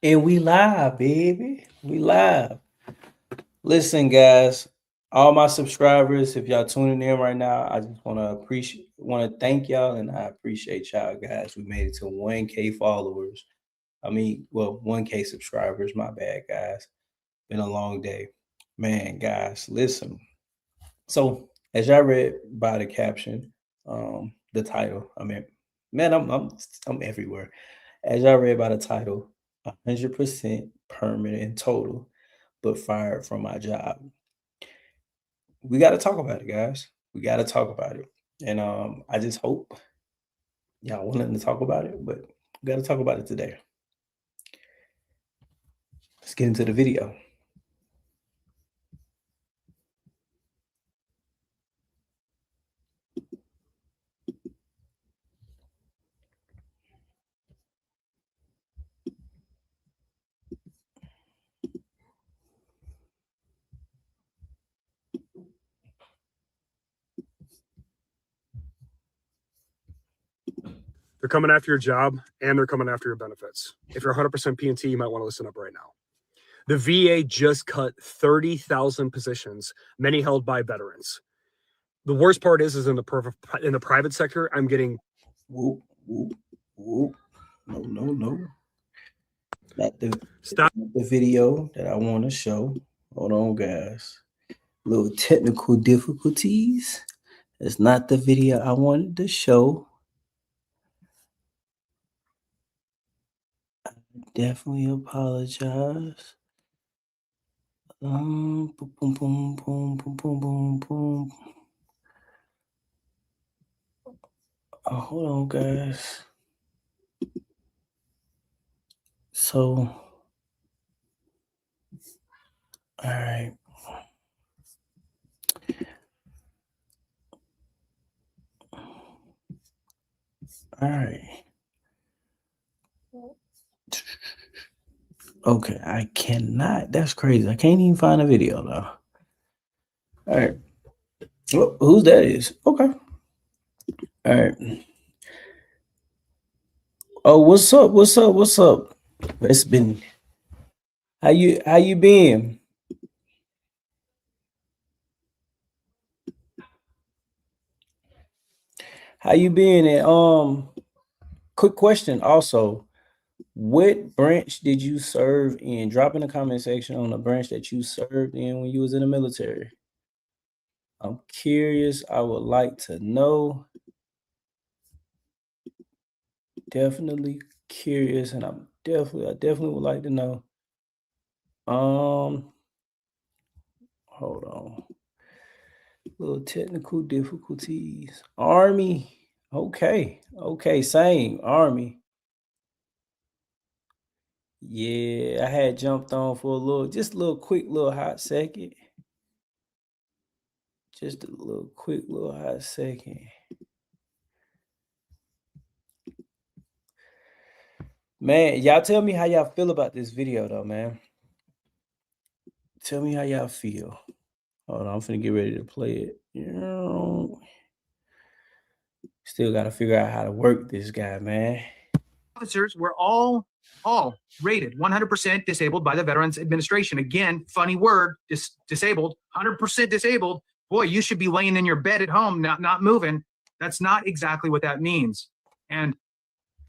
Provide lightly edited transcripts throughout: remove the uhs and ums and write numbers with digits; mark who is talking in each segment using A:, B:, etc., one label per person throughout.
A: And we live, baby. We live. Listen, guys, all my subscribers, if y'all tuning in right now, I just want to thank y'all, and I appreciate y'all, guys. We made it to 1K followers. I mean, well, 1K subscribers. My bad, guys. Been a long day, man. Guys, listen. So, as y'all read by the caption, the title. I mean, man, I'm everywhere. As y'all read by the title, 100% permanent and total, but fired from my job. We got to talk about it, guys. We got to talk about it. And I just hope y'all willing to talk about it, but we got to talk about it today. Let's get into the video.
B: They're coming after your job and they're coming after your benefits. If you're 100% P&T, you might want to listen up right now. The VA just cut 30,000 positions, many held by veterans. The worst part is in the private sector, I'm getting.
A: Whoop, whoop, whoop. No.
B: Stop
A: the video that I want to show. Hold on, guys. Little technical difficulties. It's not the video I wanted to show. I definitely apologize. Boom, boom, boom, boom, boom, boom, boom, boom. Oh, hold on, guys. So, all right. All right. Okay, I cannot. That's crazy. I can't even find a video though. All right. Well, whose that is? Okay. All right. Oh, what's up? What's up? What's up? It's been how you been? How you been? And quick question also. What branch did you serve in? Drop in the comment section on the branch that you served in when you was in the military. I'm curious. I would like to know. Definitely curious, and I definitely would like to know. Hold on. Little technical difficulties. Army. Okay. Same. Army. Yeah, I had jumped on for just a little quick little hot second. Just a little quick little hot second. Man, y'all tell me how y'all feel about this video though, man. Tell me how y'all feel. Hold on, I'm finna get ready to play it. Still got to figure out how to work this guy, man.
C: Officers were all rated 100% disabled by the Veterans Administration. Again, funny word, disabled, 100% disabled. Boy, you should be laying in your bed at home, not moving. That's not exactly what that means. And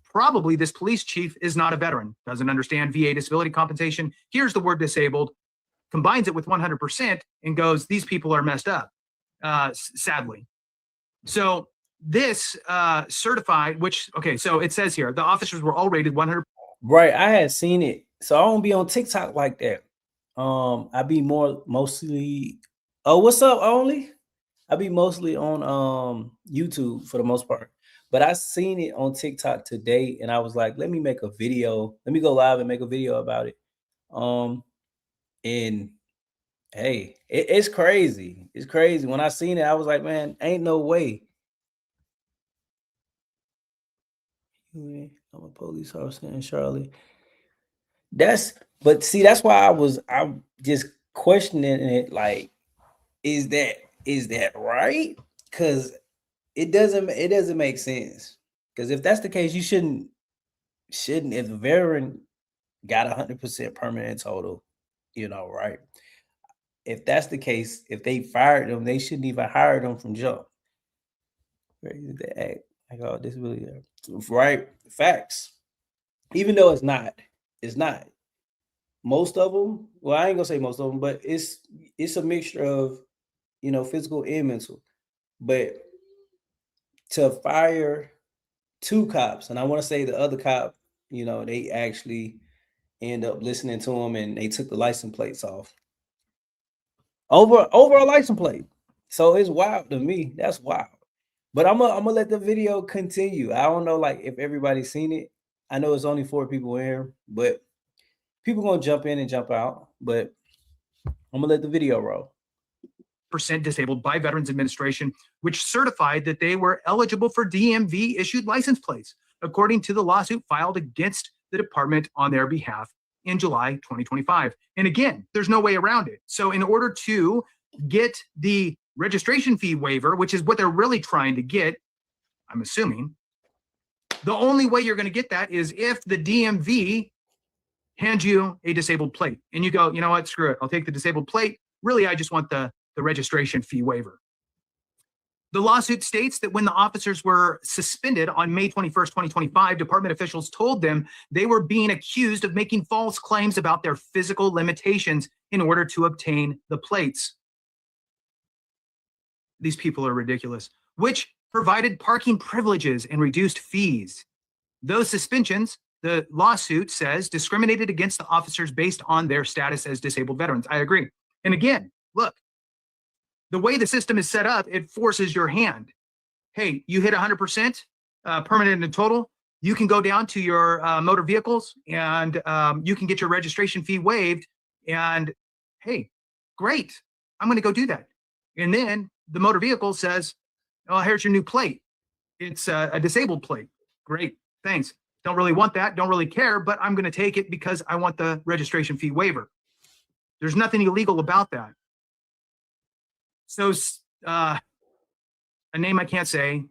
C: probably this police chief is not a veteran, doesn't understand VA disability compensation. Here's the word disabled, combines it with 100% and goes, these people are messed up, sadly. So this certified, so it says here, the officers were all rated 100.
A: Right, I had seen it. So I don't be on TikTok like that. I be mostly. Oh, what's up, Only? I be mostly on YouTube for the most part. But I seen it on TikTok today, and I was like, let me make a video. Let me go live and make a video about it. And hey, it's crazy. It's crazy. When I seen it, I was like, man, ain't no way. I'm a police officer in Charlotte. But see, that's why I'm just questioning it. Like, is that is that right? Because it doesn't make sense. Because if that's the case, you shouldn't if the veteran got 100% permanent total, right? If that's the case, if they fired them, they shouldn't even hire them from jump. Crazy to act like, oh, this really right? Facts. Even though it's not. Most of them, well, I ain't gonna say most of them, but it's a mixture of physical and mental. But to fire two cops, and I want to say the other cop, they actually end up listening to him and they took the license plates off. Over a license plate. So it's wild to me. That's wild. But I'm gonna let the video continue. I don't know like if everybody's seen it. I know it's only 4 people in here, but people gonna jump in and jump out. But I'm gonna let the video roll.
C: % disabled by Veterans Administration, which certified that they were eligible for DMV issued license plates, according to the lawsuit filed against the department on their behalf in July 2025. And again, there's no way around it. So in order to get the registration fee waiver, which is what they're really trying to get, I'm assuming, the only way you're going to get that is if the DMV hands you a disabled plate and you go, you know what, screw it, I'll take the disabled plate. Really, I just want the registration fee waiver. The lawsuit states that when the officers were suspended on May 21st, 2025, department officials told them they were being accused of making false claims about their physical limitations in order to obtain the plates. These people are ridiculous, which provided parking privileges and reduced fees. Those suspensions, the lawsuit says, discriminated against the officers based on their status as disabled veterans. I agree. And again, look, the way the system is set up, it forces your hand. Hey, you hit 100% permanent and total, you can go down to your motor vehicles and you can get your registration fee waived. And hey, great, I'm going to go do that. And then the motor vehicle says, oh, here's your new plate. It's a disabled plate. Great, thanks. Don't really want that, don't really care, but I'm going to take it because I want the registration fee waiver. There's nothing illegal about that. So a name I can't say,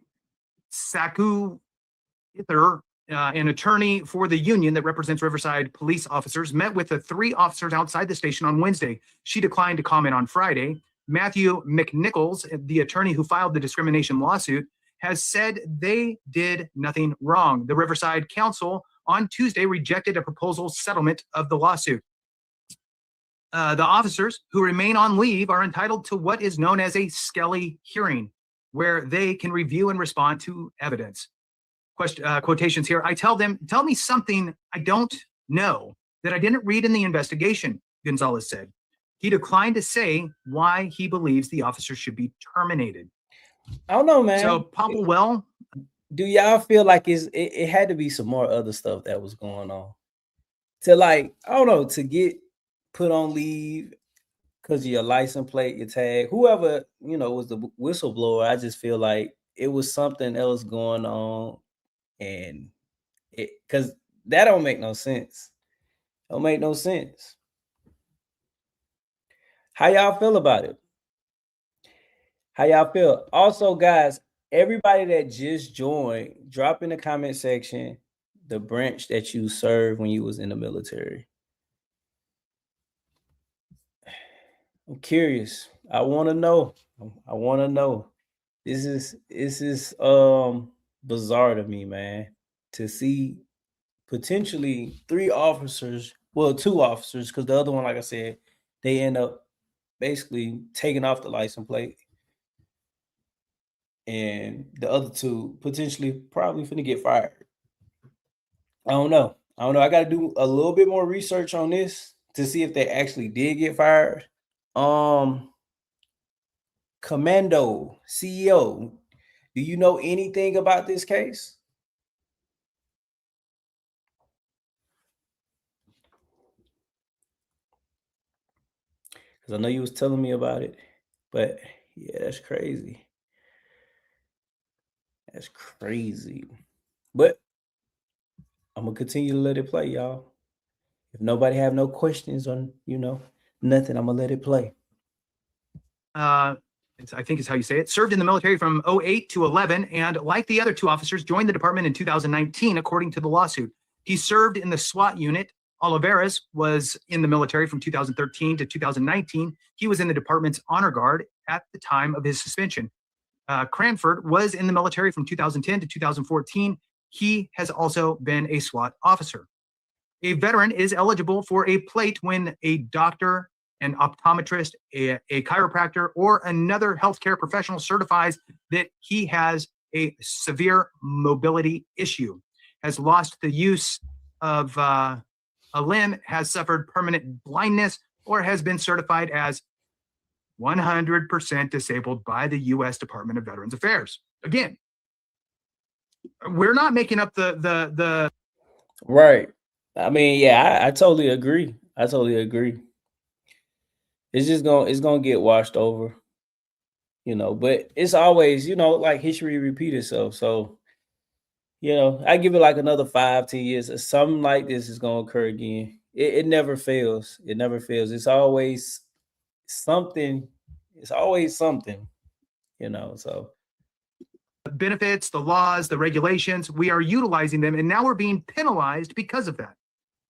C: Saku Ither, an attorney for the union that represents Riverside police officers, met with the 3 officers outside the station on Wednesday. She declined to comment on Friday. Matthew McNichols, the attorney who filed the discrimination lawsuit, has said they did nothing wrong. The Riverside Council on Tuesday rejected a proposal settlement of the lawsuit. The officers who remain on leave are entitled to what is known as a Skelly hearing, where they can review and respond to evidence. Quotations here. I tell them, tell me something I don't know that I didn't read in the investigation, Gonzalez said. He declined to say why he believes the officer should be terminated.
A: I don't know, man.
C: So, Popplewell,
A: do y'all feel like it had to be some more other stuff that was going on to like, I don't know, to get put on leave because of your license plate, your tag, whoever, was the whistleblower. I just feel like it was something else going on. And because that don't make no sense. Don't make no sense. How y'all feel about it? How y'all feel? Also, guys, everybody that just joined, drop in the comment section the branch that you served when you was in the military. I'm curious. I want to know. This is bizarre to me, man, to see potentially 3 officers, well, 2 officers, because the other one, like I said, they end up basically taking off the license plate. And the other 2 potentially probably finna get fired. I don't know. I got to do a little bit more research on this to see if they actually did get fired. Commando CEO, do you know anything about this case? Because I know you was telling me about it, but yeah, that's crazy. That's crazy. But I'm gonna continue to let it play, y'all. If nobody have no questions on, nothing, I'm gonna let it play.
C: I think is how you say it, served in the military from 08 to 11, and like the other two officers, joined the department in 2019, according to the lawsuit. He served in the SWAT unit. Olivares was in the military from 2013 to 2019. He was in the department's honor guard at the time of his suspension. Cranford was in the military from 2010 to 2014. He has also been a SWAT officer. A veteran is eligible for a plate when a doctor, an optometrist, a chiropractor, or another healthcare professional certifies that he has a severe mobility issue, has lost the use of a limb, has suffered permanent blindness, or has been certified as 100% disabled by the U.S. Department of Veterans Affairs. Again, we're not making up the
A: Right. I mean, yeah, I totally agree. I totally agree. It's gonna get washed over, but it's always, like history repeat itself. So, I give it like another 5-10 years, or something like this is gonna occur again. It never fails. It never fails. It's always something. It's always something, so
C: benefits, the laws, the regulations. We are utilizing them, and now we're being penalized because of that.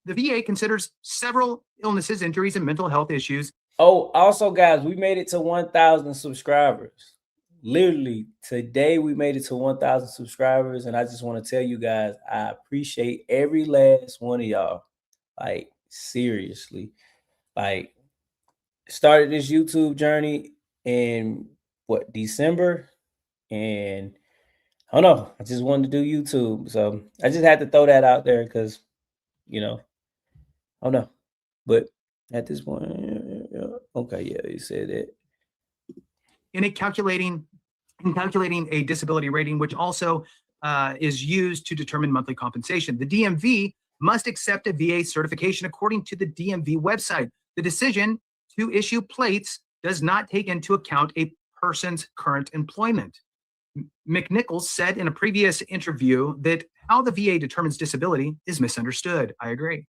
C: The VA considers several illnesses, injuries, and mental health issues.
A: Oh, also, guys, we made it to 1,000 subscribers. Literally, today we made it to 1,000 subscribers, and I just want to tell you guys, I appreciate every last one of y'all. Like, seriously. Like, started this YouTube journey in, December? And I don't know. I just wanted to do YouTube. So I just had to throw that out there because, I don't know. But at this point, okay, yeah, you said that.
C: In calculating a disability rating, which also is used to determine monthly compensation. The DMV must accept a VA certification according to the DMV website. The decision to issue plates does not take into account a person's current employment. McNichols said in a previous interview that how the VA determines disability is misunderstood. I agree.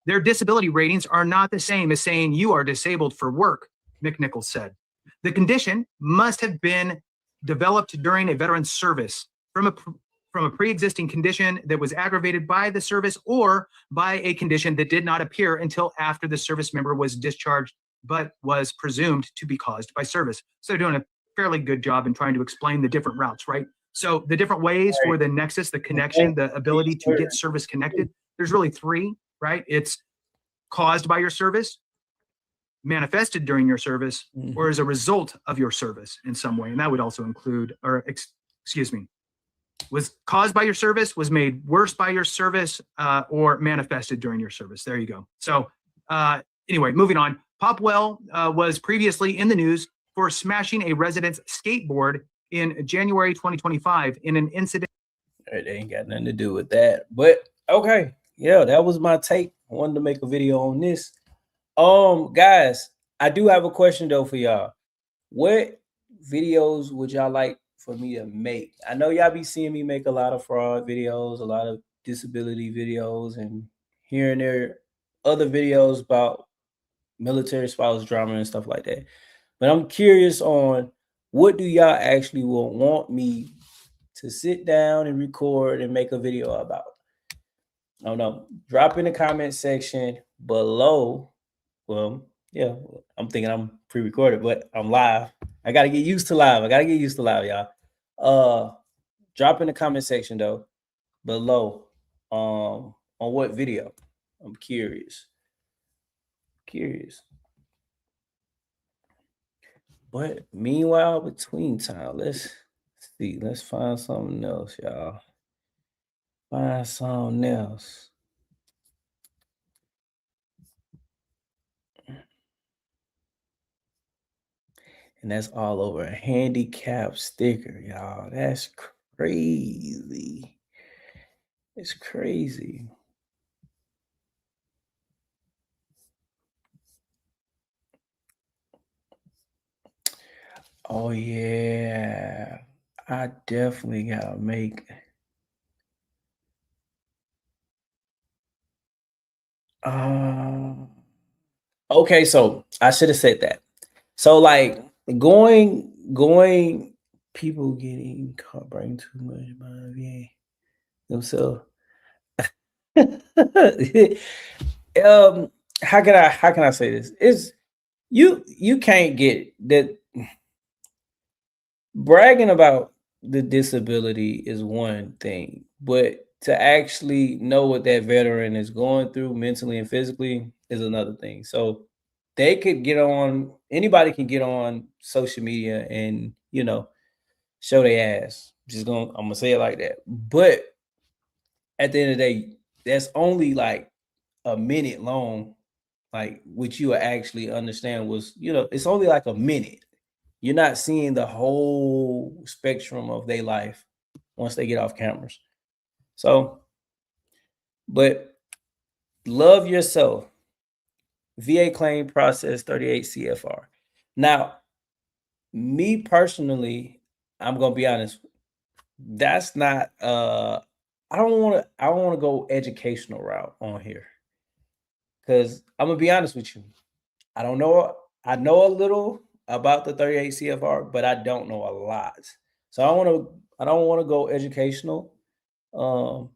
C: Their disability ratings are not the same as saying you are disabled for work, McNichols said. The condition must have been developed during a veteran's service from a pre-existing condition that was aggravated by the service or by a condition that did not appear until after the service member was discharged but was presumed to be caused by service. So they're doing a fairly good job in trying to explain the different routes, right? So the different ways for the nexus, the connection, the ability to get service connected, there's really three, right? It's caused by your service, manifested during your service, or as a result of your service in some way. And that would also include, was caused by your service, was made worse by your service, or manifested during your service. There you go. So anyway, moving on. Popwell was previously in the news for smashing a resident's skateboard in January 2025 in an incident.
A: It ain't got nothing to do with that. But okay, yeah, that was my take. I wanted to make a video on this. Guys, I do have a question though for y'all. What videos would y'all like for me to make? I know y'all be seeing me make a lot of fraud videos, a lot of disability videos, and here and there other videos about military spouse drama and stuff like that. But I'm curious on what do y'all actually want me to sit down and record and make a video about? I don't know. Drop in the comment section below. Well, yeah, I'm thinking I'm pre-recorded, but I'm live. I got to get used to live. Y'all. Drop in the comment section though below on what video. I'm curious. But meanwhile, between time, let's see. Let's find something else, y'all. Find something else. And that's all over a handicap sticker, y'all. That's crazy. It's crazy. Oh yeah, I definitely gotta make. Okay, so I should have said that. So like going people getting caught bringing too much by VA themselves. How can I say this? Is you can't get that. Bragging about the disability is one thing, but to actually know what that veteran is going through mentally and physically is another thing. So they could get on, anybody can get on social media and, show their ass. I'm gonna say it like that. But at the end of the day, that's only like a minute long, like which you will actually understand was, it's only like a minute. You're not seeing the whole spectrum of their life once they get off cameras. So, but love yourself. VA claim process 38 CFR. Now, me personally, I'm gonna be honest, that's not I don't want to go educational route on here. Because I'm gonna be honest with you. I don't know. I know a little about the 38 CFR, but I don't know a lot. So I don't want to go educational. Um,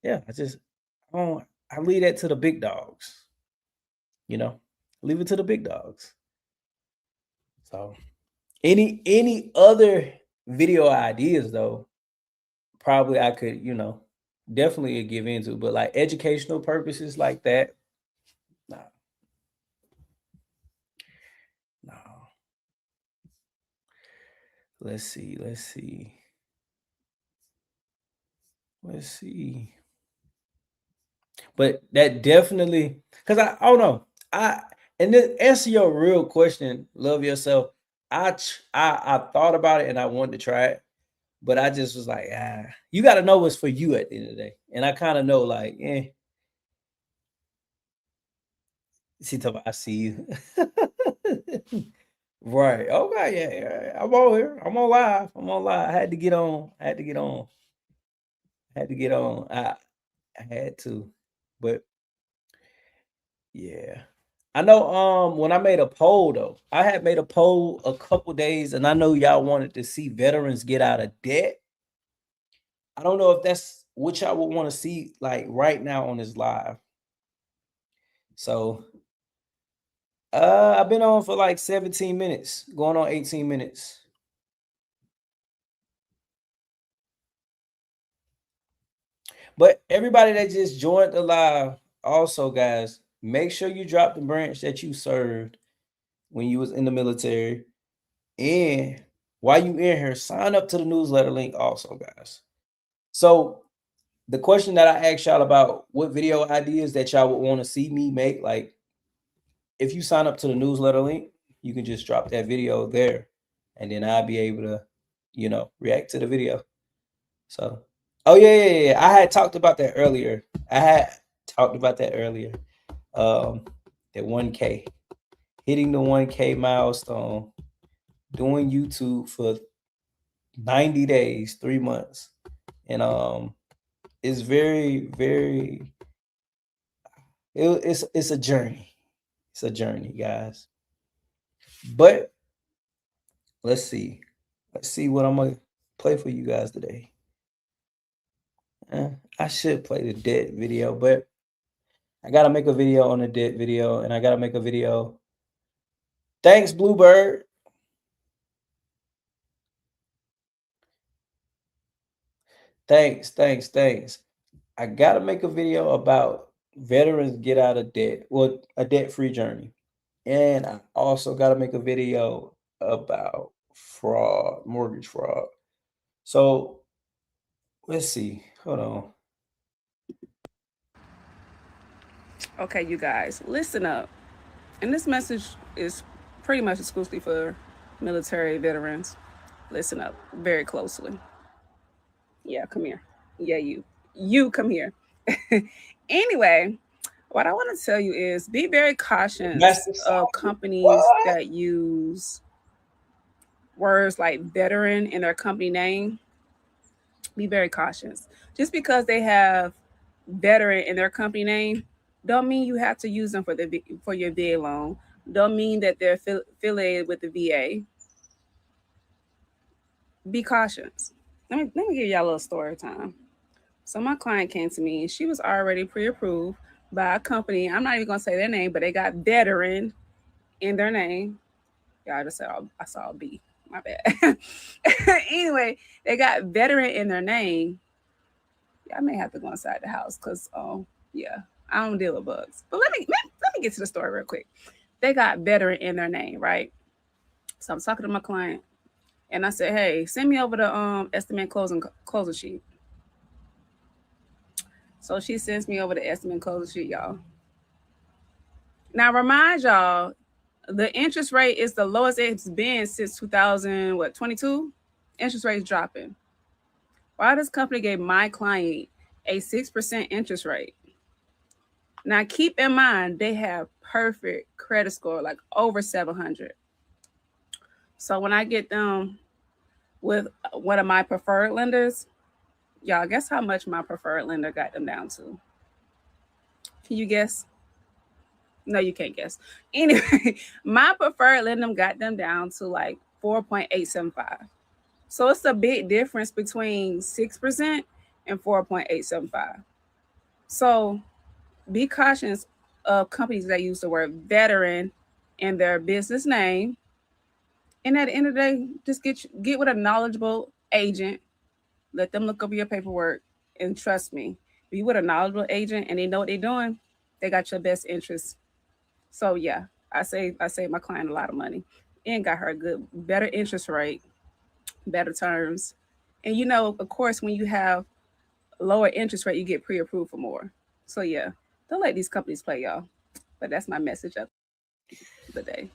A: yeah, I leave that to the big dogs, you know. Leave it to the big dogs. So any other video ideas though, probably I could, definitely give into, but like educational purposes like that, no. No. Let's see. Let's see. Let's see. But that definitely, because I don't know. And then answer your real question, love yourself. I thought about it and I wanted to try it, but I just was like, you got to know what's for you at the end of the day. And I kind of know, like, see, I see you. Right. Okay. Yeah. I'm on here. I'm on live. I had to get on. I had to get on. I had to. But yeah. I know when I made a poll though, I had made a poll a couple days and I know y'all wanted to see veterans get out of debt. I don't know if that's what y'all would want to see like right now on this live. So I've been on for like 17 minutes, going on 18 minutes. But everybody that just joined the live, also guys, make sure you drop the branch that you served when you was in the military. And while you in here, sign up to the newsletter link also, guys. So the question that I asked y'all about what video ideas that y'all would want to see me make, like if you sign up to the newsletter link, you can just drop that video there and then I'll be able to, react to the video. So, oh yeah. I had talked about that earlier. That 1K, hitting the 1K milestone, doing YouTube for 90 days, 3 months. And it's very, very, it's a journey. It's a journey, guys. But let's see what I'm gonna play for you guys today. I should play the debt video, but I gotta make a video on the debt video, and I gotta make a video. Thanks, Bluebird. Thanks. I gotta make a video about veterans get out of debt, well, a debt-free journey. And I also gotta make a video about fraud, mortgage fraud. So let's see. Hold on.
D: Okay, you guys, listen up. And this message is pretty much exclusively for military veterans. Listen up very closely. Yeah, come here. Yeah, you come here. Anyway, what I want to tell you is be very cautious of companies that use words like veteran in their company name. Be very cautious. Just because they have veteran in their company name, don't mean you have to use them for your VA loan. Don't mean that they're affiliated with the VA. be cautious. Let me give y'all a little story time. So my client came to me and she was already pre-approved by a company. I'm not even gonna say their name, but they got veteran in their name. Yeah, I just said I saw a B. My bad. Anyway, they got veteran in their name. Yeah, I may have to go inside the house because yeah, I don't deal with bugs. But let me get to the story real quick. They got veteran in their name, right? So I'm talking to my client and I said, hey, send me over the estimate closing sheet. So she sends me over the estimate closing sheet, y'all. Now remind y'all, the interest rate is the lowest it's been since 2022. Interest rates dropping. Why this company gave my client a 6% interest rate? Now keep in mind they have perfect credit score, like over 700. So when I get them with one of my preferred lenders, y'all guess how much my preferred lender got them down to? Can you guess? No, you can't guess. Anyway, my preferred lender got them down to like 4.875. So it's a big difference between 6% and 4.875. So be cautious of companies that use the word veteran in their business name. And at the end of the day, just get with a knowledgeable agent. Let them look over your paperwork. And trust me, be with a knowledgeable agent and they know what they're doing, they got your best interest. So yeah, I saved my client a lot of money and got her a better interest rate, better terms. And you know, of course, when you have lower interest rate, you get pre-approved for more. So yeah, don't let these companies play y'all. But that's my message of the day.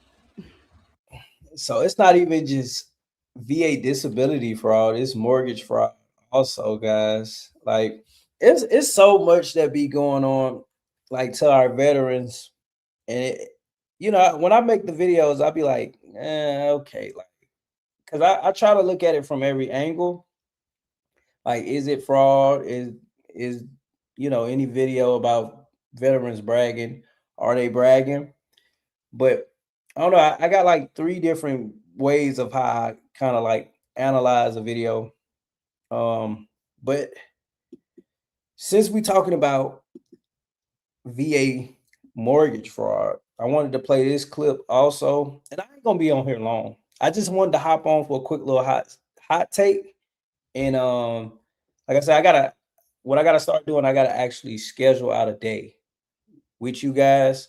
A: So it's not even just VA disability fraud, it's mortgage fraud also, guys. Like it's so much that be going on, like to our veterans. And you know, when I make the videos, I'll be like, okay, like, because I try to look at it from every angle. Like, is it fraud? Is you know, any video about veterans bragging? Are they bragging? But I don't know. I got like 3 different ways of how I kind of like analyze a video. But since we talking about VA mortgage fraud, I wanted to play this clip also, and I ain't gonna be on here long. I just wanted to hop on for a quick little hot take, and like I said, I gotta start doing. I gotta actually schedule out a day with you guys,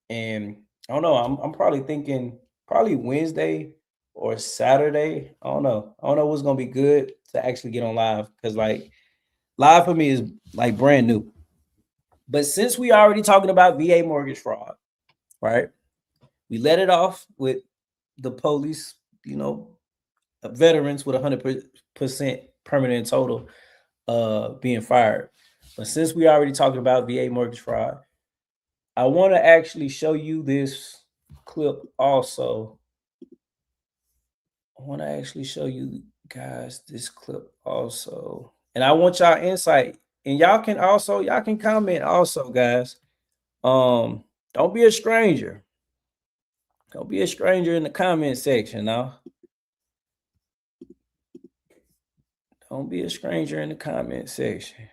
A: and I don't know. I'm probably thinking probably Wednesday or Saturday. I don't know. I don't know what's gonna be good to actually get on live because like live for me is like brand new. But since we already talking about VA mortgage fraud, right? We let it off with the police, you know, veterans with 100% permanent total being fired. But since we already talking about VA mortgage fraud, I want to actually show you this clip also. I want to actually show you guys this clip also. And I want y'all insight. And y'all can comment also, guys. Don't be a stranger. Don't be a stranger in the comment section now. Don't be a stranger in the comment section.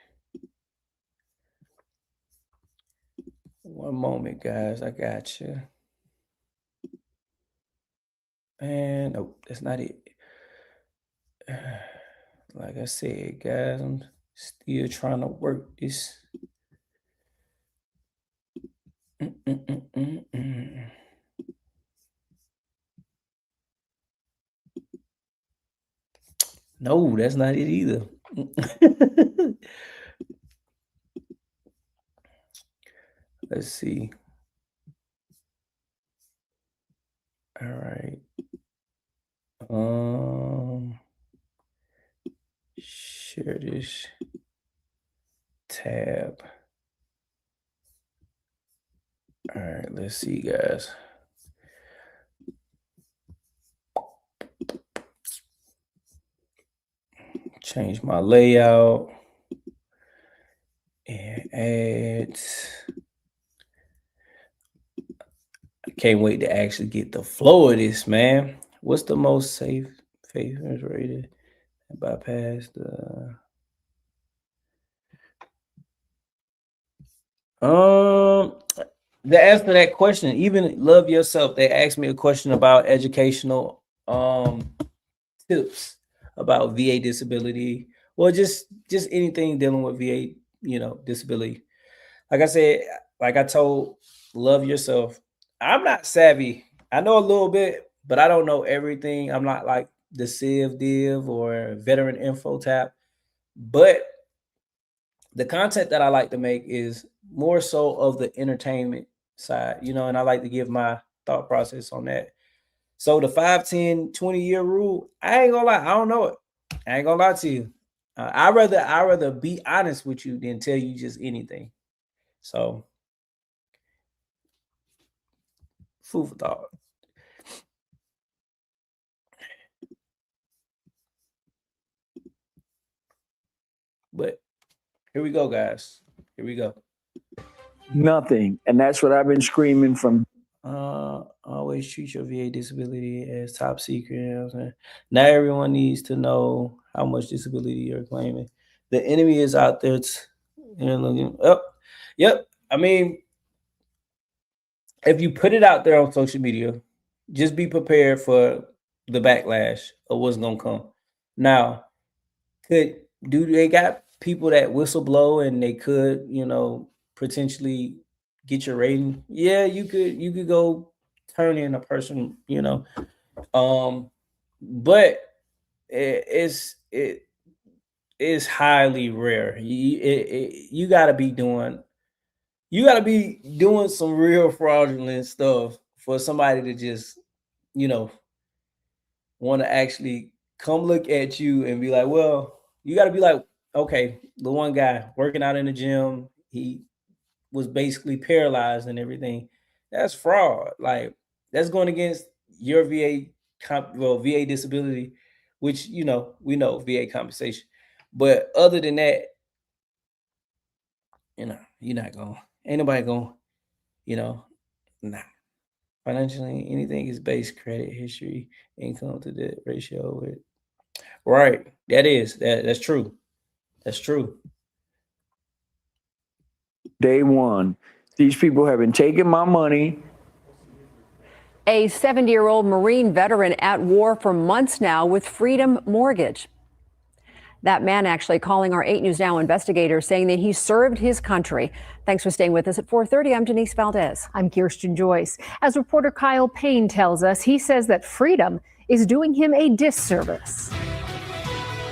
A: One moment, guys. I got you. And nope, that's not it. Like I said, guys, I'm still trying to work this. No, that's not it either. Let's see. All right. Share this tab. All right, let's see, guys. Change my layout and add. I can't wait to actually get the flow of this, man. What's the most safe faith is rated and bypass the the answer to that question, even Love Yourself, they asked me a question about educational tips about VA disability, or just anything dealing with VA, disability. Like I said, like I told Love Yourself, I'm not savvy. I know a little bit, but I don't know everything. I'm not like the Civ Div or Veteran Info Tap. But the content that I like to make is more so of the entertainment side, and I like to give my thought process on that. So the 5, 10, 20-year rule, I ain't gonna lie, I don't know it. I ain't gonna lie to you. I rather be honest with you than tell you just anything. So, food for thought. But here we go, guys. Here we go.
E: Nothing. And that's what I've been screaming from.
A: Always treat your VA disability as top secret. You know what I'm saying? Not everyone needs to know how much disability you're claiming. The enemy is out there. Looking up. Yep. I mean, if you put it out there on social media, just be prepared for the backlash of what's gonna come. Now, do they got people that whistle blow and they could, potentially get your rating? Yeah, you could go turn in a person, but it's highly rare. You gotta be doing some real fraudulent stuff for somebody to just, want to actually come look at you and be like, well, you got to be like, okay, the one guy working out in the gym, he was basically paralyzed and everything. That's fraud. Like, that's going against your VA disability, which, we know VA compensation. But other than that, you're not going, ain't nobody going, nah. Financially, anything is base credit history, income to debt ratio with. Right. That's true. That's true.
E: Day one. These people have been taking my money.
F: A 70-year-old Marine veteran at war for months now with Freedom Mortgage. That man actually calling our 8 News Now investigators saying that he served his country. Thanks for staying with us at 4:30. I'm Denise Valdez.
G: I'm Kirsten Joyce. As reporter Kyle Payne tells us, he says that Freedom is doing him a disservice.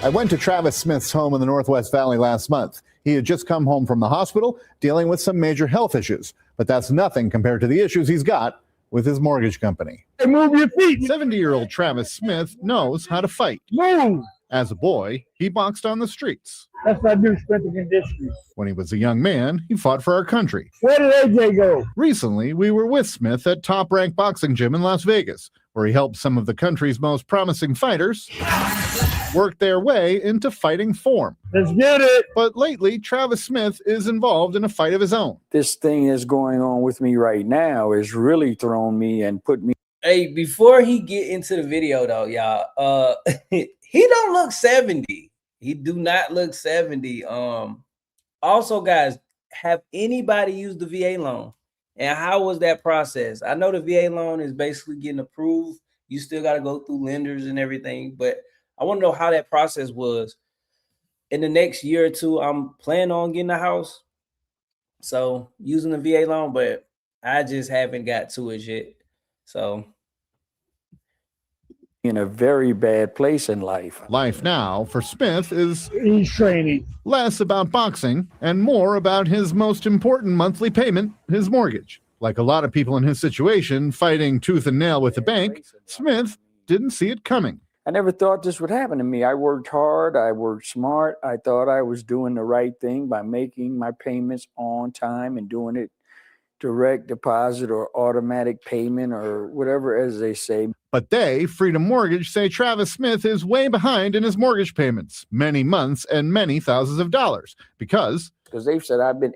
H: I went to Travis Smith's home in the Northwest Valley last month. He had just come home from the hospital dealing with some major health issues, but that's nothing compared to the issues he's got with his mortgage company.
I: Hey, move your feet.
H: 70-year-old Travis Smith knows how to fight.
I: Move.
H: As a boy, he boxed on the streets.
I: That's what I do, strength and conditioning.
H: When he was a young man, he fought for our country.
I: Where did AJ go?
H: Recently, we were with Smith at Top Rank Boxing Gym in Las Vegas, where he helped some of the country's most promising fighters work their way into fighting form.
I: Let's get it.
H: But lately, Travis Smith is involved in a fight of his own.
E: This thing that's going on with me right now is really thrown me and put me.
A: Hey, before he get into the video though, y'all, he don't look 70. He do not look 70. Also, guys, have anybody used the VA loan? And how was that process? I know the VA loan is basically getting approved. You still got to go through lenders and everything, but I want to know how that process was. In the next year or two, I'm planning on getting a house. So using the VA loan, but I just haven't got to it yet. So
E: in a very bad place in life.
H: Life now for Smith is
I: he's training.
H: Less about boxing and more about his most important monthly payment, his mortgage. Like a lot of people in his situation fighting tooth and nail with the bank, Smith didn't see it coming.
E: I never thought this would happen to me. I worked hard. I worked smart. I thought I was doing the right thing by making my payments on time and doing it direct deposit or automatic payment or whatever, as they say.
H: But they, Freedom Mortgage, say Travis Smith is way behind in his mortgage payments, many months and many thousands of dollars, because
E: they've said I've been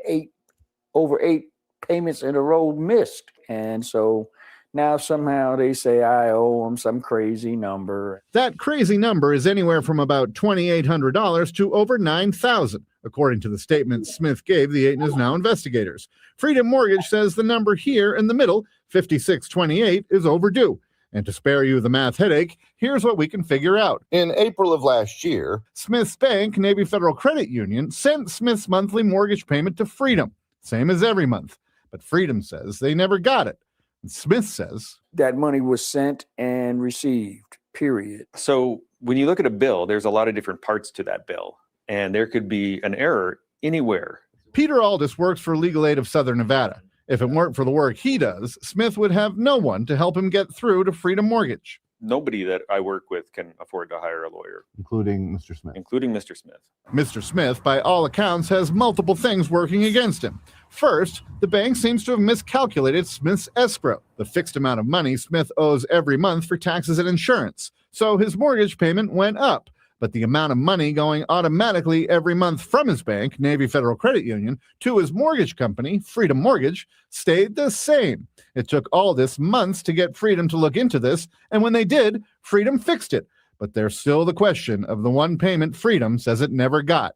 E: over eight payments in a row missed. And so Now somehow they say I owe them some crazy number.
H: That crazy number is anywhere from about $2,800 to over $9,000, according to the statement Smith gave the 8 News Now investigators. Freedom Mortgage says the number here in the middle, $56.28, is overdue. And to spare you the math headache, here's what we can figure out. In April of last year, Smith's Bank, Navy Federal Credit Union, sent Smith's monthly mortgage payment to Freedom, same as every month. But Freedom says they never got it. And Smith says
E: that money was sent and received, period.
J: So when you look at a bill, there's a lot of different parts to that bill, and there could be an error anywhere.
H: Peter Aldis works for Legal Aid of Southern Nevada. If it weren't for the work he does, Smith would have no one to help him get through to Freedom Mortgage.
J: Nobody that I work with can afford to hire a lawyer,
H: Including Mr. Smith.
J: including Mr. Smith.
H: Mr. Smith, by all accounts, has multiple things working against him. First, the bank seems to have miscalculated Smith's escrow, the fixed amount of money Smith owes every month for taxes and insurance. So his mortgage payment went up, but the amount of money going automatically every month from his bank, Navy Federal Credit Union, to his mortgage company, Freedom Mortgage, stayed the same. It took Aldis months to get Freedom to look into this, and when they did, Freedom fixed it. But there's still the question of the one payment Freedom says it never got.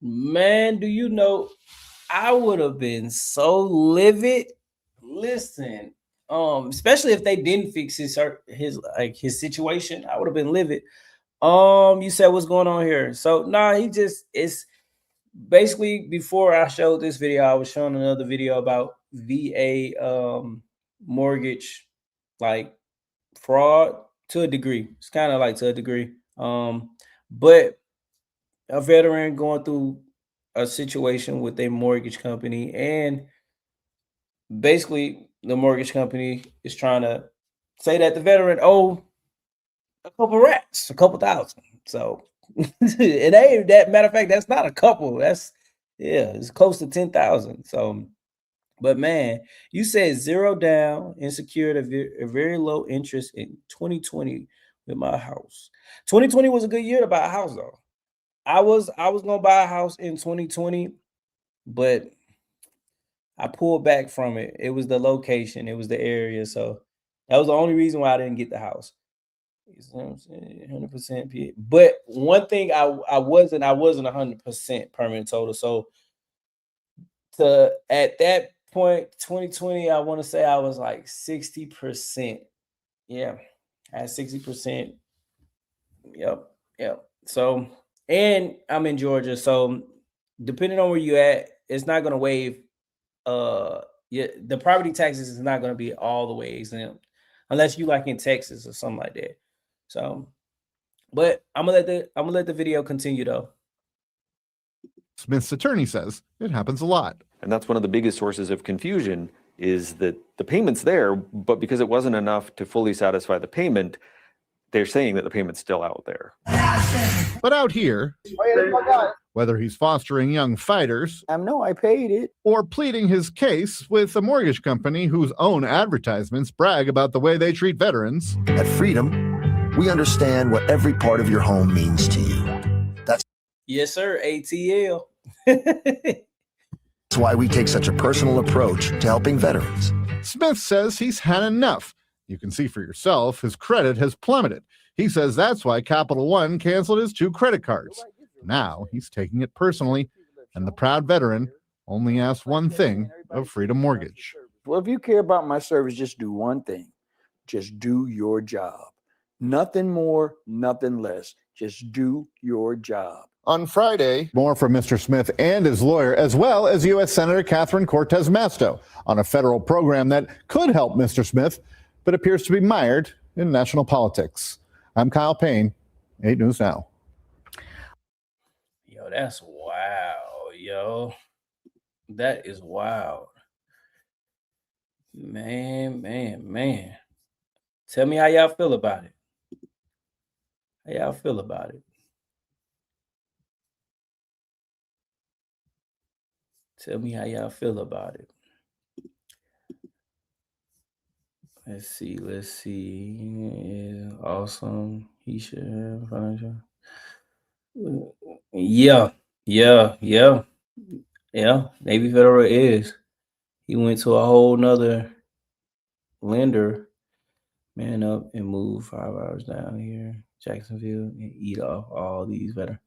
A: Man, do you know, I would have been so livid. Listen, especially if they didn't fix his situation, I would have been livid. You said what's going on here? So it's basically, before I showed this video, I was showing another video about VA mortgage like fraud to a degree. It's kind of like to a degree. But a veteran going through a situation with a mortgage company, and basically the mortgage company is trying to say that the veteran owed a couple racks, a couple thousand. So it ain't that. Matter of fact, that's not a couple. It's close to 10,000. So, but man, you said zero down and secured a very low interest in 2020 with my house. 2020 was a good year to buy a house, though. I was gonna buy a house in 2020, but I pulled back from it. It was the location, it was the area. So that was the only reason why I didn't get the house. 100%. But one thing I wasn't 100% permanent total. So at that point, 2020, I want to say I was like 60%. Yeah, I had 60%. Yep. So, and I'm in Georgia, so depending on where you at, it's not gonna waive. The property taxes is not gonna be all the way exempt, unless you like in Texas or something like that. So, but I'm gonna let the video continue though.
H: Smith's attorney says it happens a lot.
J: And that's one of the biggest sources of confusion, is that the payment's there, but because it wasn't enough to fully satisfy the payment, they're saying that the payment's still out there.
H: But out here, whether he's fostering young fighters,
E: I paid it,
H: or pleading his case with a mortgage company whose own advertisements brag about the way they treat veterans.
K: At Freedom, we understand what every part of your home means to you.
A: Yes, sir. ATL.
K: That's why we take such a personal approach to helping veterans.
H: Smith says he's had enough. You can see for yourself, his credit has plummeted. He says that's why Capital One canceled his 2 credit cards. Now he's taking it personally, and the proud veteran only asks one thing of Freedom Mortgage.
E: Well, if you care about my service, just do one thing. Just do your job. Nothing more, nothing less. Just do your job.
H: On Friday, more from Mr. Smith and his lawyer, as well as U.S. Senator Catherine Cortez Masto, on a federal program that could help Mr. Smith, but appears to be mired in national politics. I'm Kyle Payne, 8 News Now.
A: Yo, that's wow, yo. That is wild. Man. Tell me how y'all feel about it. How y'all feel about it? Tell me how y'all feel about it. Let's see. Yeah, awesome. He should have financial. Yeah. Navy Federal is. He went to a whole nother lender, man up and move 5 hours down here, Jacksonville, and eat off all these veterans.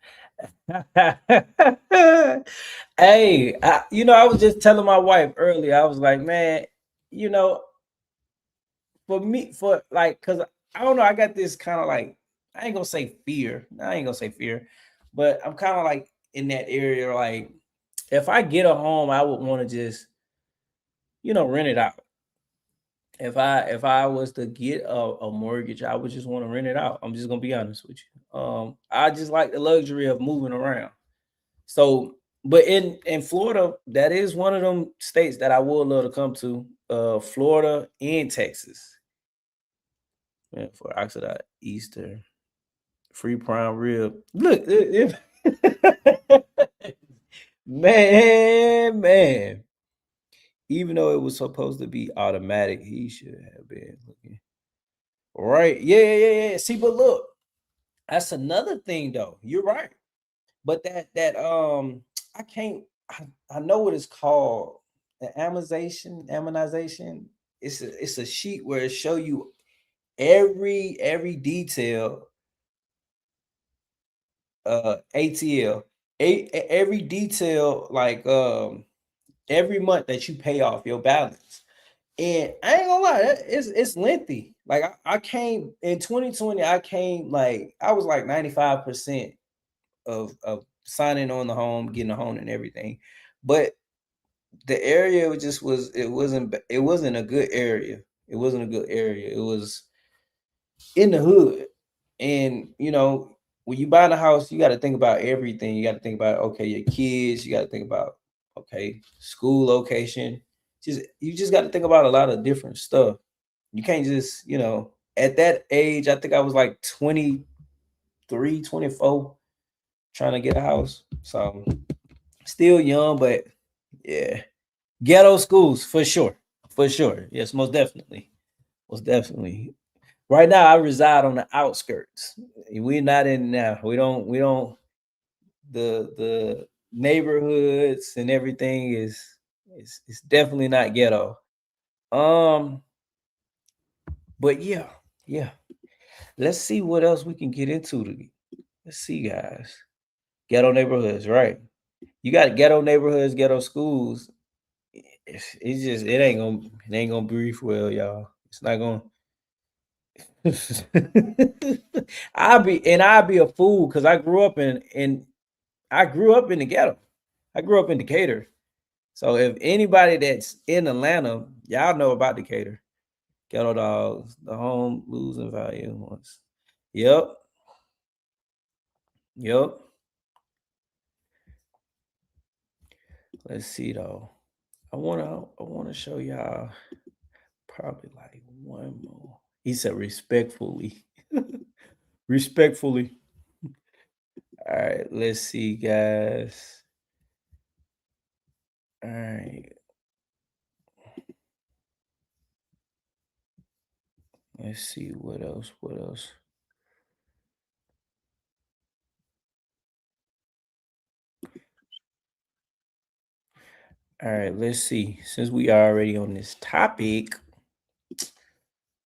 A: Hey, I was just telling my wife earlier, I was like, man, for me, cause I don't know, I got this kind of like, I ain't gonna say fear, but I'm kind of like in that area, like, if I get a home, I would want to just, rent it out. If I was to get a mortgage, I would just want to rent it out. I'm just gonna be honest with you. I just like the luxury of moving around. So, but in Florida, that is one of them states that I would love to come to. Florida and Texas. Man, for Oxidized Easter, free prime rib. Look, man. Even though it was supposed to be automatic, he should have been looking. Right. Yeah. See, but look, that's another thing though. You're right. But that I know what it's called. The amortization. It's a sheet where it show you every detail, ATL, every detail, like every month that you pay off your balance. And I ain't gonna lie, it's lengthy. Like I came in 2020, I was like 95% of signing on the home, getting a home and everything. But the area it wasn't a good area. It wasn't a good area. It was in the hood. And when you buy the house, you got to think about everything. You got to think about, okay, your kids, you got to think about, okay, school location. You just got to think about a lot of different stuff. You can't just, at that age, I think I was like 23, 24, trying to get a house. So still young, but yeah, ghetto schools for sure. Yes, most definitely. Right now, I reside on the outskirts. We're not in now. We don't. The neighborhoods and everything is definitely not ghetto. But yeah. Let's see what else we can get into. Let's see, guys. Ghetto neighborhoods, right? You got ghetto neighborhoods, ghetto schools. It ain't gonna brief well, y'all. It's not gonna. I'll be a fool because I grew up in the ghetto. I grew up in Decatur. So if anybody that's in Atlanta, y'all know about Decatur. Ghetto dogs, the home losing value once. Yep. Let's see though. I wanna show y'all probably like one more. He said respectfully. Respectfully. All right, let's see, guys. All right. Let's see what else. All right, let's see. Since we are already on this topic,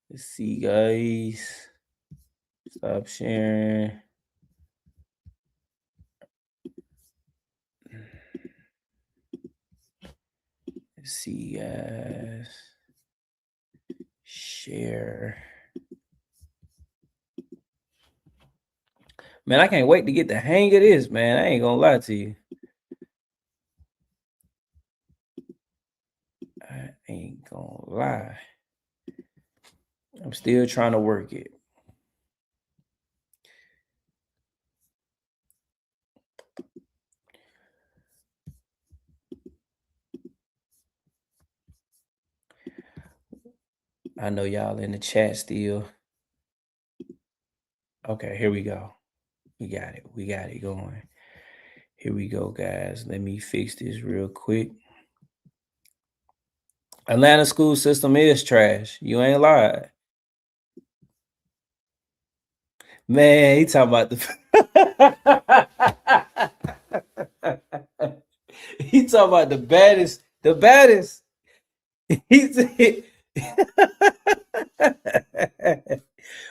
A: let's see, guys. Stop sharing. Let's see, guys. Share. Man, I can't wait to get the hang of this, man. I ain't gonna lie to you. I ain't gonna lie. I'm still trying to work it. I know y'all in the chat still. Okay, here we go. We got it going. Here we go, guys. Let me fix this real quick. Atlanta school system is trash. You ain't lied. Man, he talking about he talking about the baddest. He said,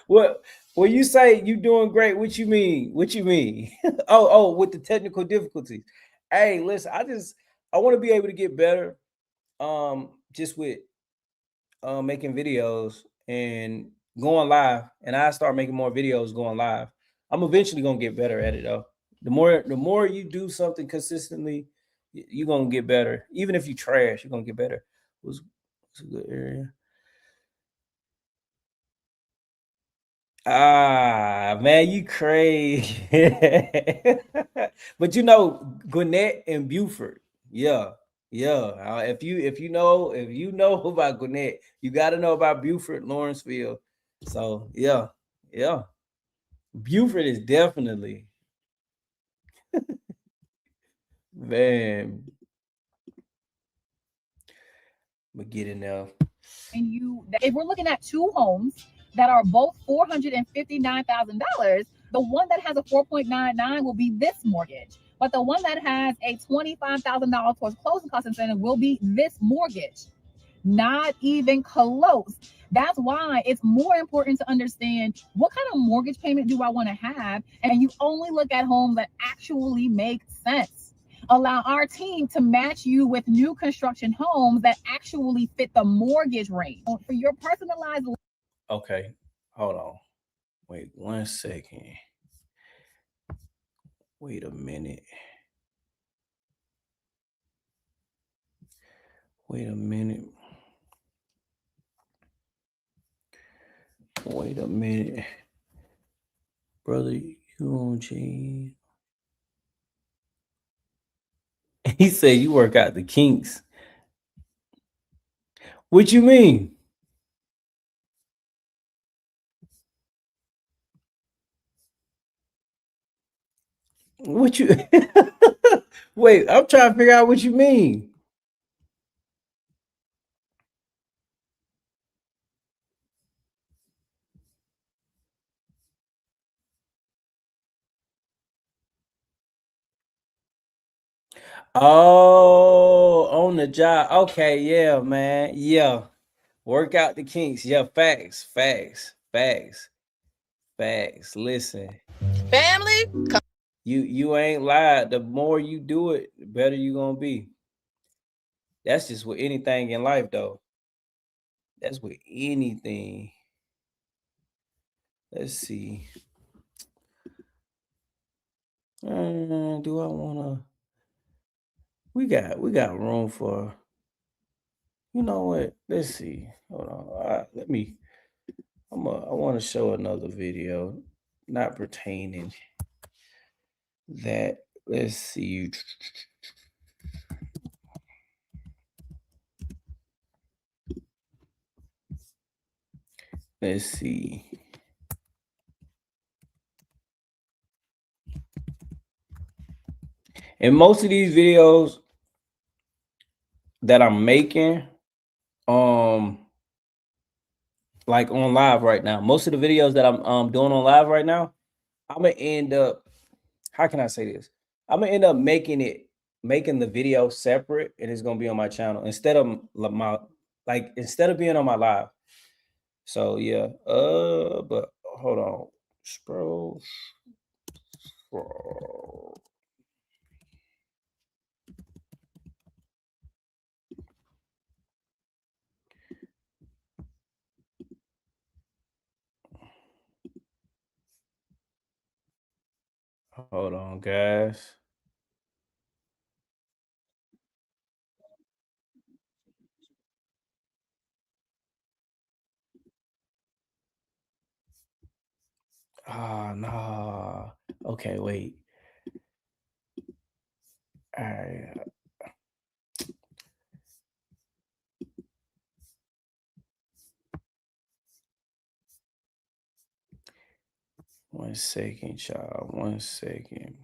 A: What when you say you doing great, what you mean? What you mean? Oh, with the technical difficulties. Hey, listen, I want to be able to get better. Just with making videos and going live, and I start making more videos going live. I'm eventually gonna get better at it though. The more you do something consistently, you're gonna get better. Even if you trash, you're gonna get better. What's a good area? Ah, man, you crazy. But you know, Gwinnett and Buford. Yeah. Yeah. If you know about Gwinnett, you got to know about Buford, Lawrenceville. So yeah. Yeah. Buford is definitely, man. But get in there.
L: And if we're looking at two homes that are both $459,000, the one that has a 4.99 will be this mortgage, but the one that has a $25,000 towards closing cost incentive will be this mortgage. Not even close. That's why it's more important to understand what kind of mortgage payment do I want to have, and you only look at homes that actually make sense. Allow our team to match you with new construction homes that actually fit the mortgage range for your personalized.
A: Okay. Hold on. Wait 1 second. Wait a minute. Wait a minute. Wait a minute. Brother, you on G. He said you work out the kinks. What you mean? What you wait? I'm trying to figure out what you mean. Oh, on the job. Okay, yeah, man. Yeah. Work out the kinks. Yeah, facts. Listen.
L: Family.
A: You ain't lied. The more you do it, the better you gonna be. That's just with anything in life, though. That's with anything. Let's see. Do I wanna? We got room for. You know what? Let's see. Hold on. I want to show another video, not pertaining that. Let's see. Let's see. And most of these videos that I'm making, like on live right now, most of the videos that I'm doing on live right now, I'm gonna end up. How can I say this? I'm gonna end up making the video separate, and it's gonna be on my channel instead of instead of being on my live. So yeah, but hold on, scroll. Hold on, guys. Ah, no. Okay, wait. All right. One second, child. 1 second.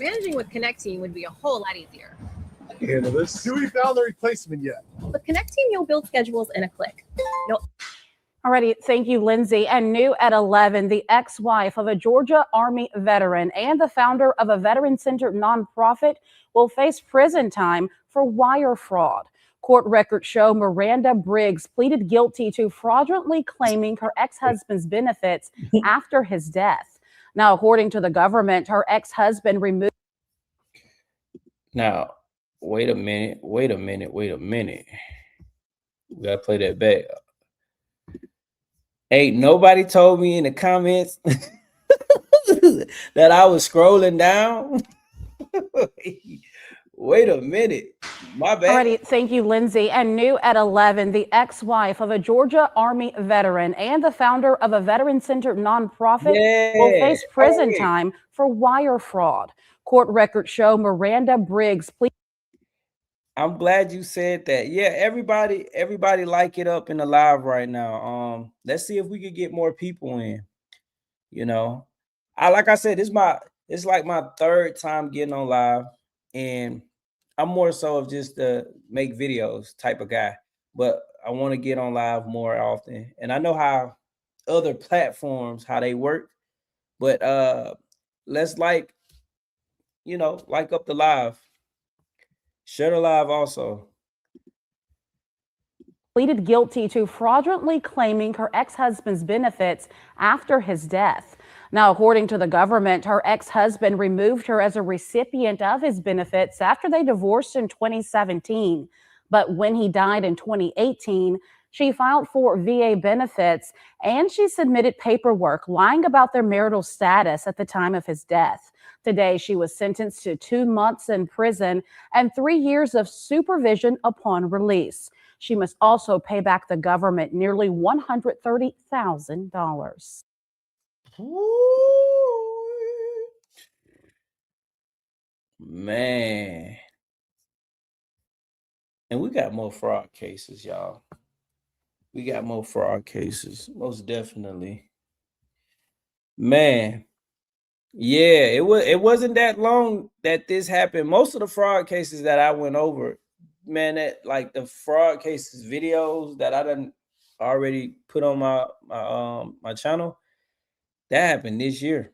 M: Managing with Connect Team would be a whole lot easier.
B: handle this.
M: Do we found the replacement yet?
N: With connecting, you'll build schedules in a click.
O: Alrighty, thank you, Lindsay. And new at 11, the ex-wife of a Georgia Army veteran and the founder of a veteran-centered nonprofit will face prison time for wire fraud. Court records show Miranda Briggs pleaded guilty to fraudulently claiming her ex-husband's benefits after his death. Now, according to the government, her ex-husband removed.
A: Now, wait a minute. We gotta play that back. Ain't nobody told me in the comments that I was scrolling down. Wait a minute. My bad.
O: Alrighty, thank you, Lindsay. And new at 11, the ex-wife of a Georgia Army veteran and the founder of a veteran-centered nonprofit will face prison time for wire fraud. Court records show Miranda Briggs pleaded.
A: I'm glad you said that. Yeah, everybody like it up in the live right now. Let's see if we could get more people in. You know, like I said, it's like my third time getting on live, and I'm more so of just the make videos type of guy, but I want to get on live more often. And I know how other platforms, how they work, but let's like up the live. Share the live also.
O: Pleaded guilty to fraudulently claiming her ex-husband's benefits after his death. Now, according to the government, her ex-husband removed her as a recipient of his benefits after they divorced in 2017. But when he died in 2018, she filed for VA benefits and she submitted paperwork lying about their marital status at the time of his death. Today, she was sentenced to 2 months in prison and 3 years of supervision upon release. She must also pay back the government nearly $130,000.
A: Man. And we got more fraud cases, y'all. We got more fraud cases, most definitely. Man. Yeah, it wasn't that long that this happened. Most of the fraud cases that I went over, man, that like the fraud cases videos that I done already put on my channel, that happened this year.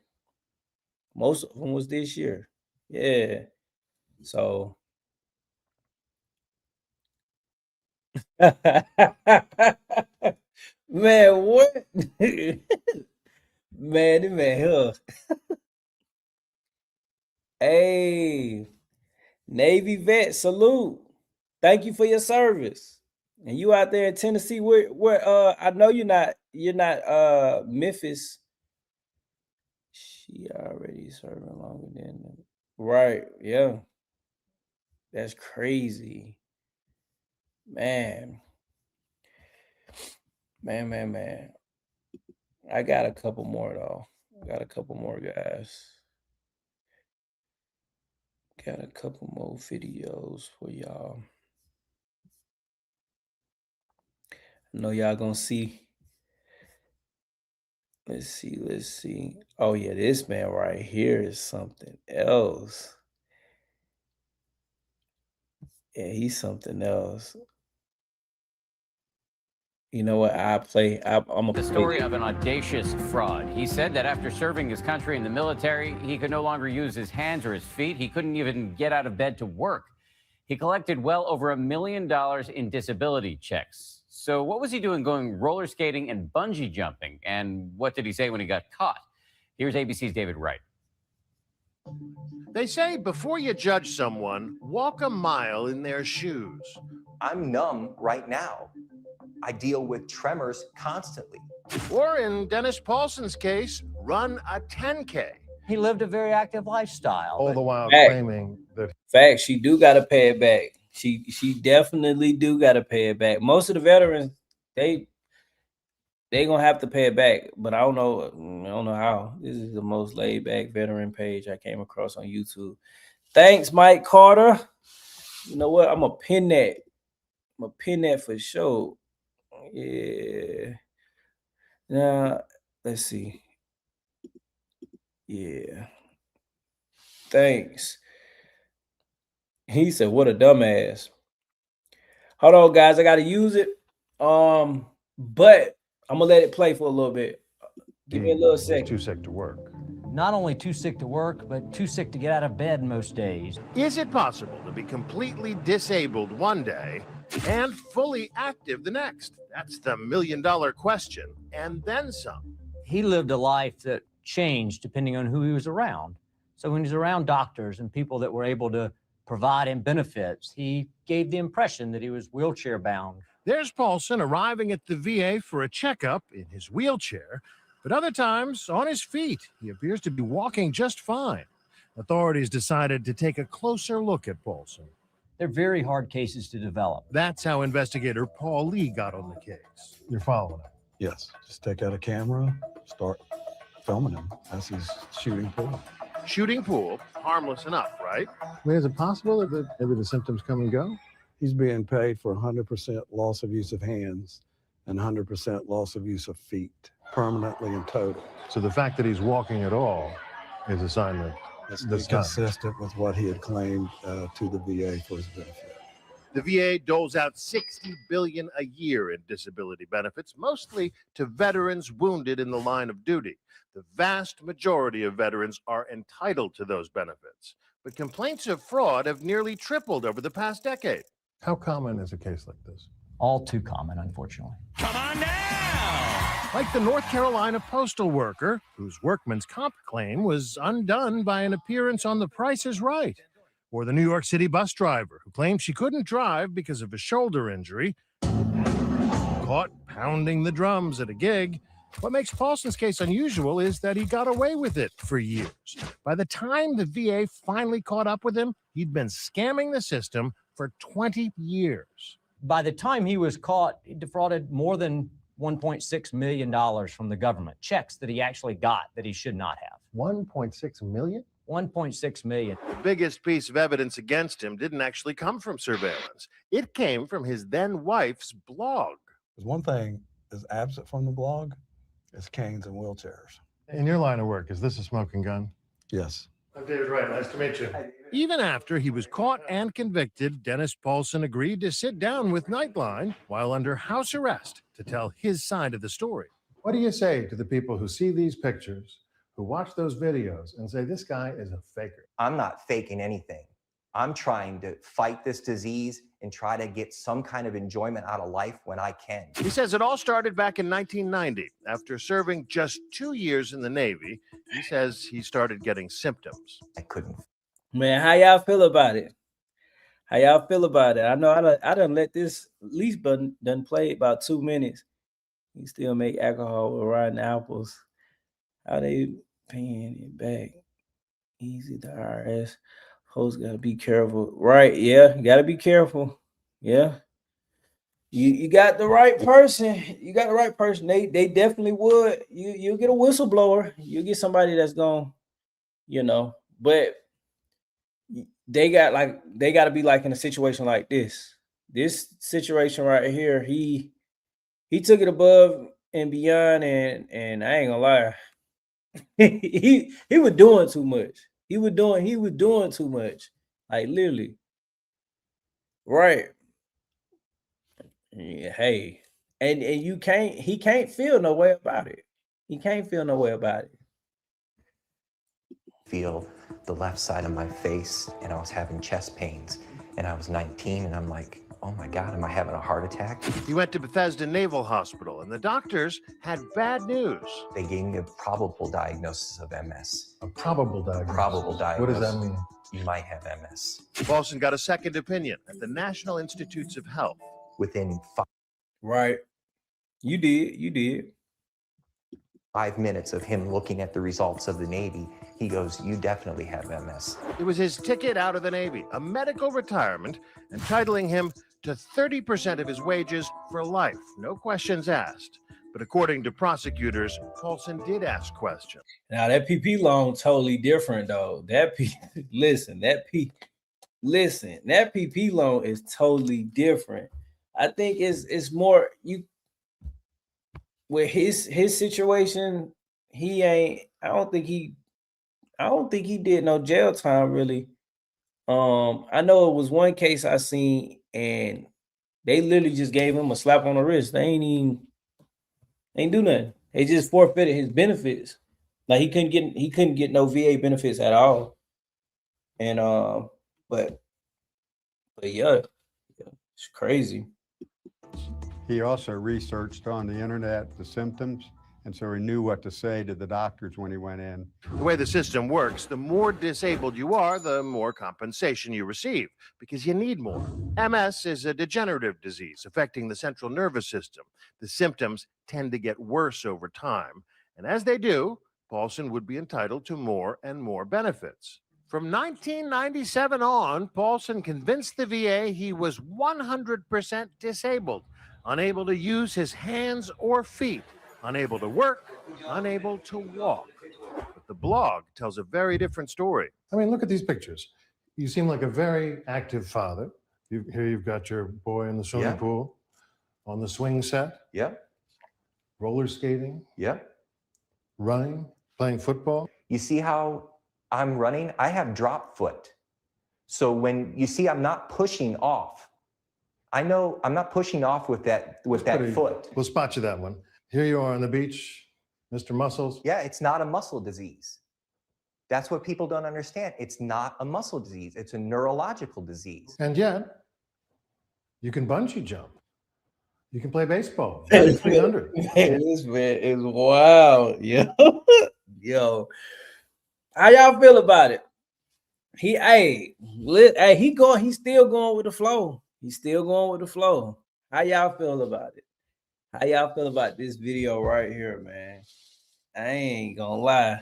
A: Most of them was this year. Yeah. So man, what? Man, this man here. Hey, Navy vet, salute. Thank you for your service. And you out there in Tennessee, where I know you're not Memphis. She already serving longer than right, yeah. That's crazy. Man. I got a couple more though. I got a couple more guys. Got a couple more videos for y'all. I know y'all gonna see. Let's see. Oh yeah, this man right here is something else. Yeah, he's something else. You know what? I'm
P: the story of an audacious fraud. He said that after serving his country in the military, he could no longer use his hands or his feet. He couldn't even get out of bed to work. He collected well over $1 million in disability checks. So what was he doing going roller skating and bungee jumping? And what did he say when he got caught? Here's ABC's David Wright.
Q: They say before you judge someone, walk a mile in their shoes.
R: I'm numb right now. I deal with tremors constantly.
Q: Or in Dennis Paulson's case, run a 10K.
R: He lived a very active lifestyle.
Q: All the while
A: Fact.
Q: claiming that
A: Fact, she do gotta pay it back. She definitely do gotta pay it back. Most of the veterans, they gonna have to pay it back, but I don't know how. This is the most laid back veteran page I came across on YouTube. Thanks, Mike Carter. You know what? I'm gonna pin that. I'm gonna pin that for sure. Yeah. Now, let's see. Yeah. Thanks. He said, "What a dumbass." Hold on, guys. I got to use it. But I'm gonna let it play for a little bit. Give me a little second.
M: Too sick to work.
S: Not only too sick to work, but too sick to get out of bed most days.
Q: Is it possible to be completely disabled one day and fully active the next? That's the million-dollar question, and then some.
S: He lived a life that changed depending on who he was around. So when he was around doctors and people that were able to provide him benefits, he gave the impression that he was wheelchair bound.
Q: There's Paulson arriving at the VA for a checkup in his wheelchair, but other times on his feet. He appears to be walking just fine. Authorities decided to take a closer look at Paulson.
S: They're very hard cases to develop.
Q: That's how investigator Paul Lee got on the case.
M: You're following it? Yes. Just take out a camera, start filming him as he's shooting pool.
Q: Shooting pool, harmless enough, right?
M: I mean, is it possible that maybe the symptoms come and go? He's being paid for 100% loss of use of hands and 100% loss of use of feet, permanently and total.
T: So the fact that he's walking at all is a sign that
M: That's consistent with what he had claimed to the VA for his benefit.
Q: The VA doles out $60 billion a year in disability benefits, mostly to veterans wounded in the line of duty. The vast majority of veterans are entitled to those benefits, but complaints of fraud have nearly tripled over the past decade.
T: How common is a case like this?
S: All too common, unfortunately.
Q: Like the North Carolina postal worker, whose workman's comp claim was undone by an appearance on The Price is Right. Or the New York City bus driver, who claimed she couldn't drive because of a shoulder injury, caught pounding the drums at a gig. What makes Paulson's case unusual is that he got away with it for years. By the time the VA finally caught up with him, he'd been scamming the system for 20 years.
S: By the time he was caught, he defrauded more than $1.6 million from the government, checks that he actually got that he should not have.
T: 1.6 million?
S: 1.6 million.
Q: The biggest piece of evidence against him didn't actually come from surveillance. It came from his then wife's blog.
M: There's one thing is absent from the blog is canes and wheelchairs.
T: In your line of work, is this a smoking gun?
M: Yes.
T: I'm David Wright. Nice to meet you.
Q: Even after he was caught and convicted, Dennis Paulson agreed to sit down with Nightline while under house arrest to tell his side of the story.
T: What do you say to the people who see these pictures, who watch those videos and say, this guy is a faker?
R: I'm not faking anything. I'm trying to fight this disease and try to get some kind of enjoyment out of life when I can.
Q: He says it all started back in 1990. After serving just 2 years in the Navy, he says he started getting symptoms.
R: I couldn't.
A: Man, how y'all feel about it? How y'all feel about it? I know I done let this at least done play about 2 minutes. You still make alcohol with rotten apples. How they paying it back? Easy, the IRS. Folks gotta be careful. Right, yeah, you gotta be careful. Yeah. You got the right person. You got the right person. They definitely would. You'll get a whistleblower. You'll get somebody that's gonna, but they got to be like in a situation like this. This situation right here, he took it above and beyond, and I ain't gonna lie. he was doing too much. He was doing too much. Like literally. Right. Yeah, hey. And he can't feel no way about it. He can't feel no way about it.
R: Feel the left side of my face, and I was having chest pains, and I was 19, and I'm like, oh my God, am I having a heart attack?
Q: He went to Bethesda Naval Hospital, and the doctors had bad news.
R: They gave me a probable diagnosis of MS.
T: A probable diagnosis?
R: Probable diagnosis.
T: What does that mean?
R: You might have MS.
Q: Paulson got a second opinion at the National Institutes of Health.
R: Within 5
A: Right. You did.
R: 5 minutes of him looking at the results of the Navy, he goes, you definitely have MS.
Q: It was his ticket out of the Navy, a medical retirement, entitling him to 30% of his wages for life, no questions asked. But according to prosecutors, Paulson did ask questions.
A: Now that PP loan totally different though. That PP loan is totally different. I think it's more you with his situation. I don't think he did no jail time really. I know it was one case I seen, and they literally just gave him a slap on the wrist. They ain't do nothing. They just forfeited his benefits. Like he couldn't get no VA benefits at all. And but yeah, it's crazy.
U: He also researched on the internet the symptoms, and so he knew what to say to the doctors when he went in.
Q: The way the system works, the more disabled you are, the more compensation you receive because you need more. MS is a degenerative disease affecting the central nervous system. The symptoms tend to get worse over time, and as they do, Paulson would be entitled to more and more benefits. From 1997 on, Paulson convinced the VA he was 100% disabled, unable to use his hands or feet, unable to work, unable to walk. But the blog tells a very different story.
T: I mean, look at these pictures. You seem like a very active father. Here you've got your boy in the swimming
R: Yeah.
T: pool, on the swing set,
R: Yep.
T: roller skating,
R: Yep.
T: running, playing football.
R: You see how I'm running? I have drop foot. So when you see I'm not pushing off, I know I'm not pushing off with that foot.
T: We'll spot you that one. Here you are on the beach, Mr. Muscles.
R: Yeah, it's not a muscle disease. That's what people don't understand. It's not a muscle disease. It's a neurological disease.
T: And yet, you can bungee jump. You can play baseball.
A: Man,
T: 300.
A: this man is wild, yo. Yo. How y'all feel about it? He's still going with the flow. He's still going with the flow. How y'all feel about it? How y'all feel about this video right here, man? I ain't gonna lie.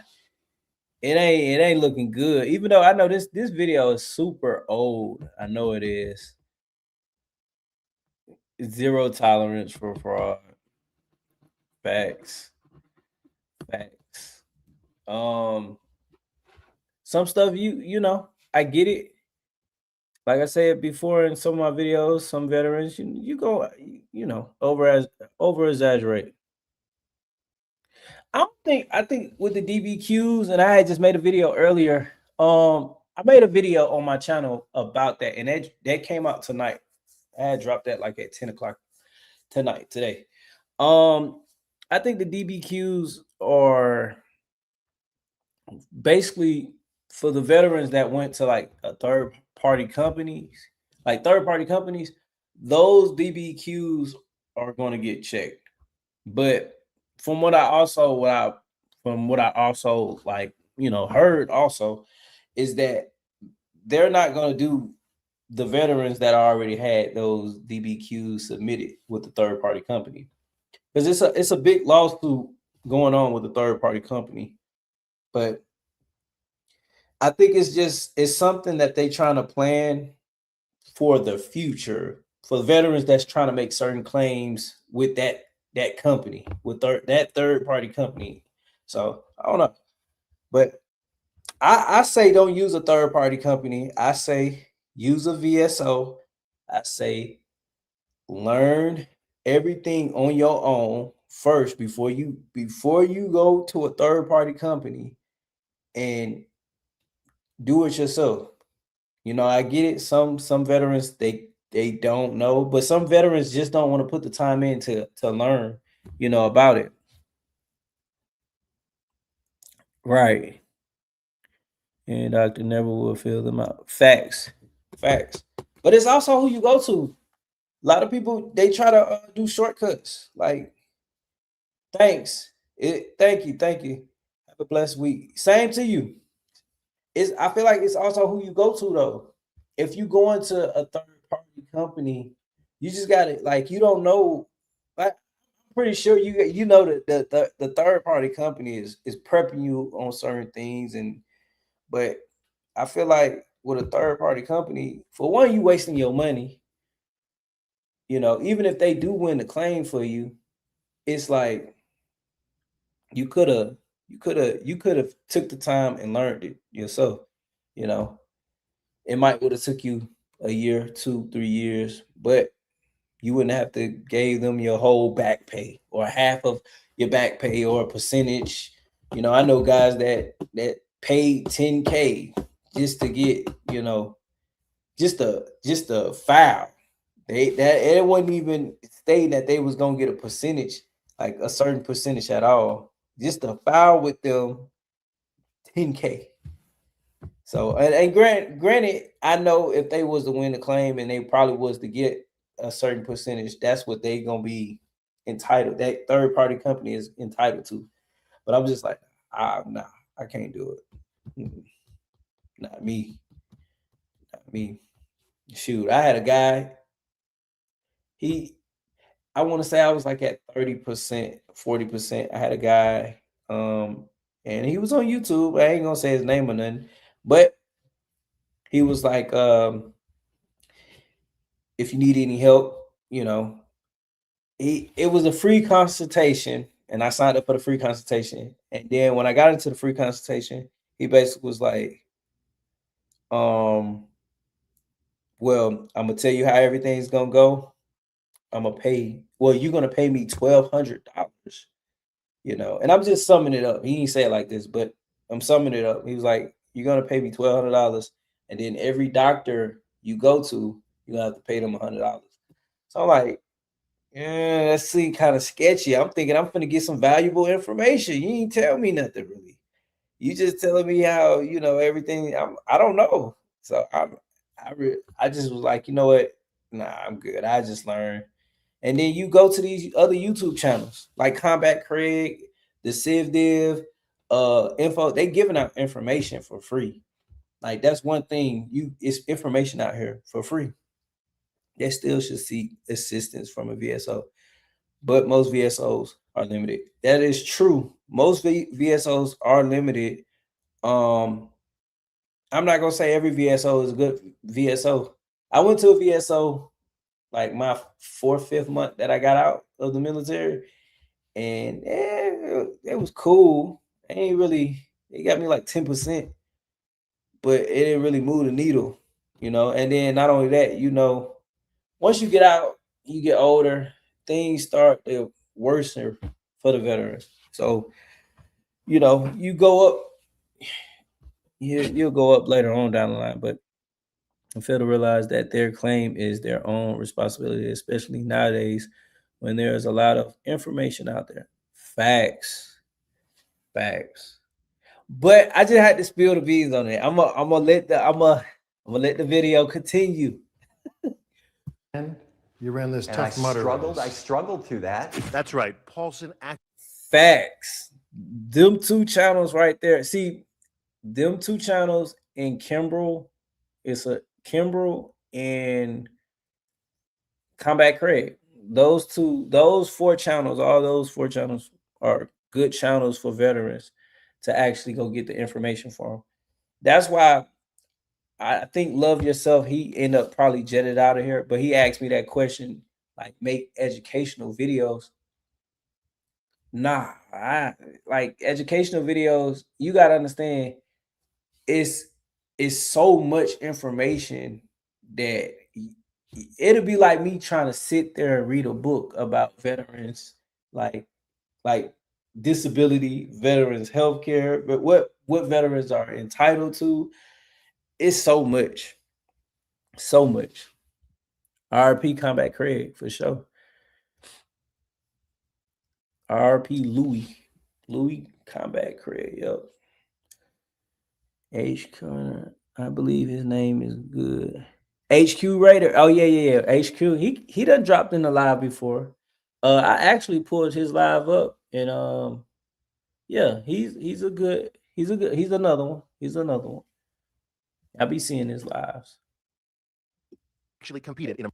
A: It ain't looking good. Even though I know this video is super old. I know it is. Zero tolerance for fraud. Facts. Some stuff you know, I get it. Like I said before in some of my videos, some veterans you go, you know, over exaggerate. I think with the DBQs, and I had just made a video earlier. I made a video on my channel about that, and that came out tonight. I had dropped that like at 10 o'clock today. I think the DBQs are basically for the veterans that went to like a third-party companies, those DBQs are going to get checked. But from what I also like, you know, heard also is that they're not going to do the veterans that already had those DBQs submitted with the third-party company, because it's a big lawsuit going on with the third-party company. But I think it's something that they trying to plan for the future for veterans that's trying to make certain claims with that company, with that third-party company. So I don't know, but I say don't use a third-party company. I say use a VSO. I say learn everything on your own first before you go to a third-party company and do it yourself. You know, I get it. Some veterans they don't know, but some veterans just don't want to put the time in to learn, you know, about it. Right. And Dr. Neville will fill them out. Facts. But it's also who you go to. A lot of people, they try to do shortcuts. Like, thank you. Have a blessed week. Same to you. I feel like it's also who you go to though. If you go into a third-party company, you just got it. Like, you don't know. Like, I'm pretty sure you know that the third-party company is prepping you on certain things, but I feel like with a third-party company, for one, you wasting your money. You know, even if they do win the claim for you, it's like you could have took the time and learned it yourself. You know, it might would have took you a year, 2, 3 years, but you wouldn't have to gave them your whole back pay or half of your back pay or a percentage. You know, I know guys that paid $10K just to get, you know, just a foul. It wasn't even stating that they was gonna get a percentage, like a certain percentage at all. Just a foul with them, 10K. So and granted, I know if they was to win the claim and they probably was to get a certain percentage, that's what they gonna be entitled. That third party company is entitled to. But I was just like, nah, I can't do it. Not me. Shoot, I had a guy. I want to say I was like at 30%, 40%. I had a guy, and he was on YouTube. I ain't gonna say his name or nothing, but he was like, if you need any help, it was a free consultation, and I signed up for the free consultation. And then when I got into the free consultation, he basically was like, well, I'm gonna tell you how everything's gonna go. You're gonna pay me $1,200, and I'm just summing it up. He didn't say it like this, but I'm summing it up. He was like, you're gonna pay me $1,200, and then every doctor you go to, you're gonna have to pay them $100. So I'm like, yeah, that seems kind of sketchy. I'm thinking I'm gonna get some valuable information. You ain't tell me nothing really. You just telling me how, everything. I don't know. So I just was like, you know what? Nah, I'm good. I just learned. And then you go to these other YouTube channels like Combat Craig, the CivDiv, Info. They giving out information for free. Like that's one thing. It's information out here for free. They still should seek assistance from a VSO, but most VSOs are limited. That is true. Most VSOs are limited. I'm not gonna say every VSO is a good VSO. I went to a VSO like my 4th, 5th month that I got out of the military, and it was cool. It got me like 10%, but it didn't really move the needle, And then not only that, once you get out, you get older, things start to worsen for the veterans. So, you go up. You'll go up later on down the line, but I fail to realize that their claim is their own responsibility, especially nowadays when there's a lot of information out there. Facts. But I just had to spill the beans on it. I'm gonna let the video continue.
T: And you ran this
R: And
T: Tough Mudder race.
R: I struggled through that.
Q: That's right. Paulson
A: Facts. Them two channels right there. See, them two channels in Kimbrel, it's a Kimbrel and Combat Craig. Those 4 channels, all those 4 channels are good channels for veterans to actually go get the information for them. That's why I think Love Yourself, he ended up probably jetted out of here, but he asked me that question, like make educational videos. Nah, like educational videos, you got to understand, it's so much information that it'll be like me trying to sit there and read a book about veterans, like disability, veterans healthcare, but what veterans are entitled to. It's so much. RP Combat Craig for sure. RP Louis Combat Craig. Yep. HQ, I believe his name is good. HQ Raider. Oh yeah. HQ. He done dropped in the live before. I actually pulled his live up, and yeah, he's another one. I'll be seeing his lives.
Q: actually competed in a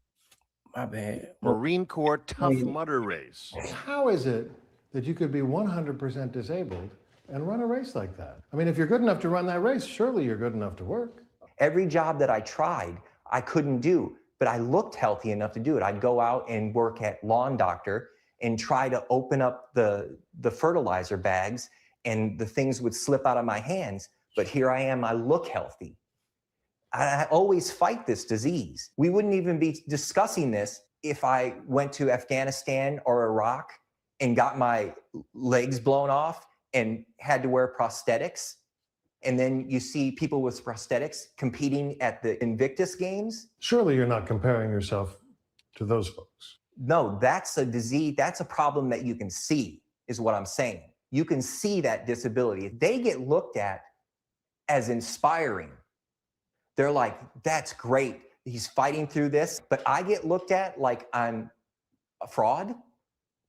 A: My bad.
Q: Marine Corps Tough Mudder race.
T: How is it that you could be 100% disabled and run a race like that? I mean, if you're good enough to run that race, surely you're good enough to work.
R: Every job that I tried, I couldn't do, but I looked healthy enough to do it. I'd go out and work at Lawn Doctor and try to open up the fertilizer bags, and the things would slip out of my hands. But here I am, I look healthy. I always fight this disease. We wouldn't even be discussing this if I went to Afghanistan or Iraq and got my legs blown off and had to wear prosthetics. And then you see people with prosthetics competing at the Invictus Games.
T: Surely you're not comparing yourself to those folks.
R: No, that's a disease. That's a problem that you can see, is what I'm saying. You can see that disability. They get looked at as inspiring. They're like, that's great. He's fighting through this. But I get looked at like I'm a fraud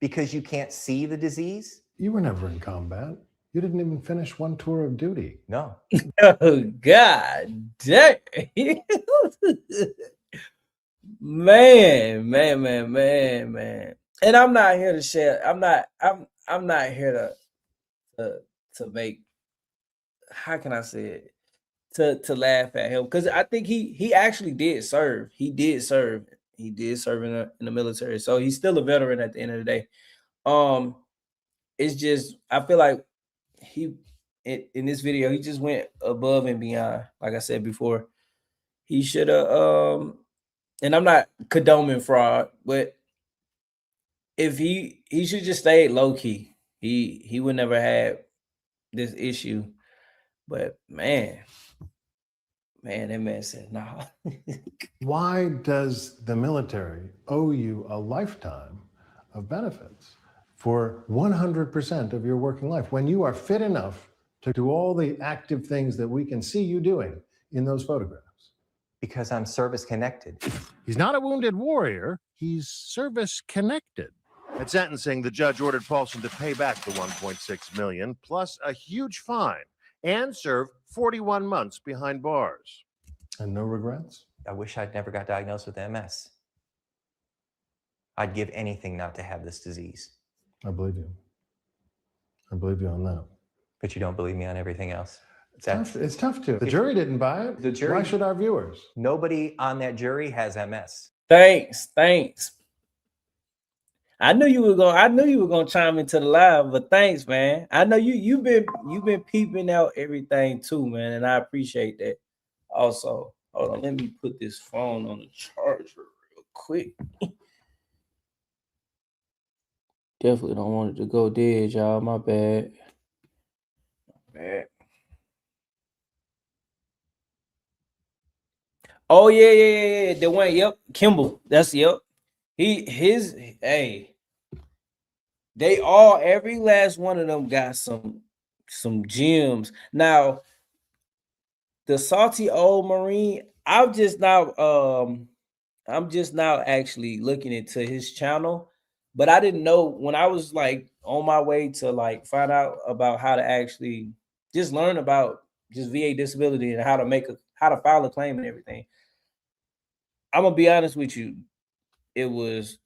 R: because you can't see the disease.
T: You were never in combat. You didn't even finish one tour of duty.
R: No.
A: Oh, God damn. Man. And I'm not here to share. I'm not here to make, how can I say it? To laugh at him. Because I think he actually did serve. He did serve in the military. So he's still a veteran at the end of the day. It's just, I feel like in this video, he just went above and beyond. Like I said before, he should have, and I'm not condoning fraud, but if he should just stay low key. He would never have this issue. But man, that man said, nah.
T: Why does the military owe you a lifetime of benefits for 100% of your working life when you are fit enough to do all the active things that we can see you doing in those photographs?
R: Because I'm service connected.
Q: He's not a wounded warrior. He's service connected. At sentencing, the judge ordered Paulson to pay back the $1.6 million plus a huge fine and serve 41 months behind bars.
T: And no regrets?
R: I wish I'd never got diagnosed with MS. I'd give anything not to have this disease.
T: I believe you. I believe you on that.
R: But you don't believe me on everything else.
T: It's tough to. The jury didn't buy it.
R: The jury.
T: Why should our viewers?
R: Nobody on that jury has MS.
A: Thanks. I knew you were gonna chime into the live, but thanks, man. I know you've been peeping out everything too, man, and I appreciate that. Also, hold on, let me put this phone on the charger real quick. Definitely don't want it to go dead, y'all. My bad. Oh yeah. The one, yep, Kimball. That's yep. They all, every last one of them got some gems. Now, the salty old Marine, I'm just now actually looking into his channel, but I didn't know when I was like on my way to like find out about how to actually just learn about just VA disability and how to file a claim and everything. I'm gonna be honest with you. It was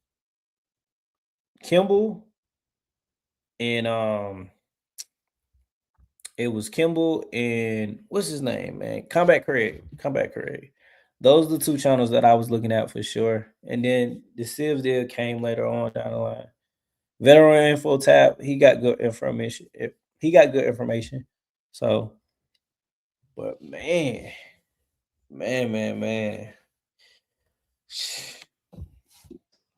A: Kimball and what's his name, man? Combat Craig. Those are the two channels that I was looking at for sure. And then the Civs deal came later on down the line. Veteran Info Tap, he got good information. So, but man.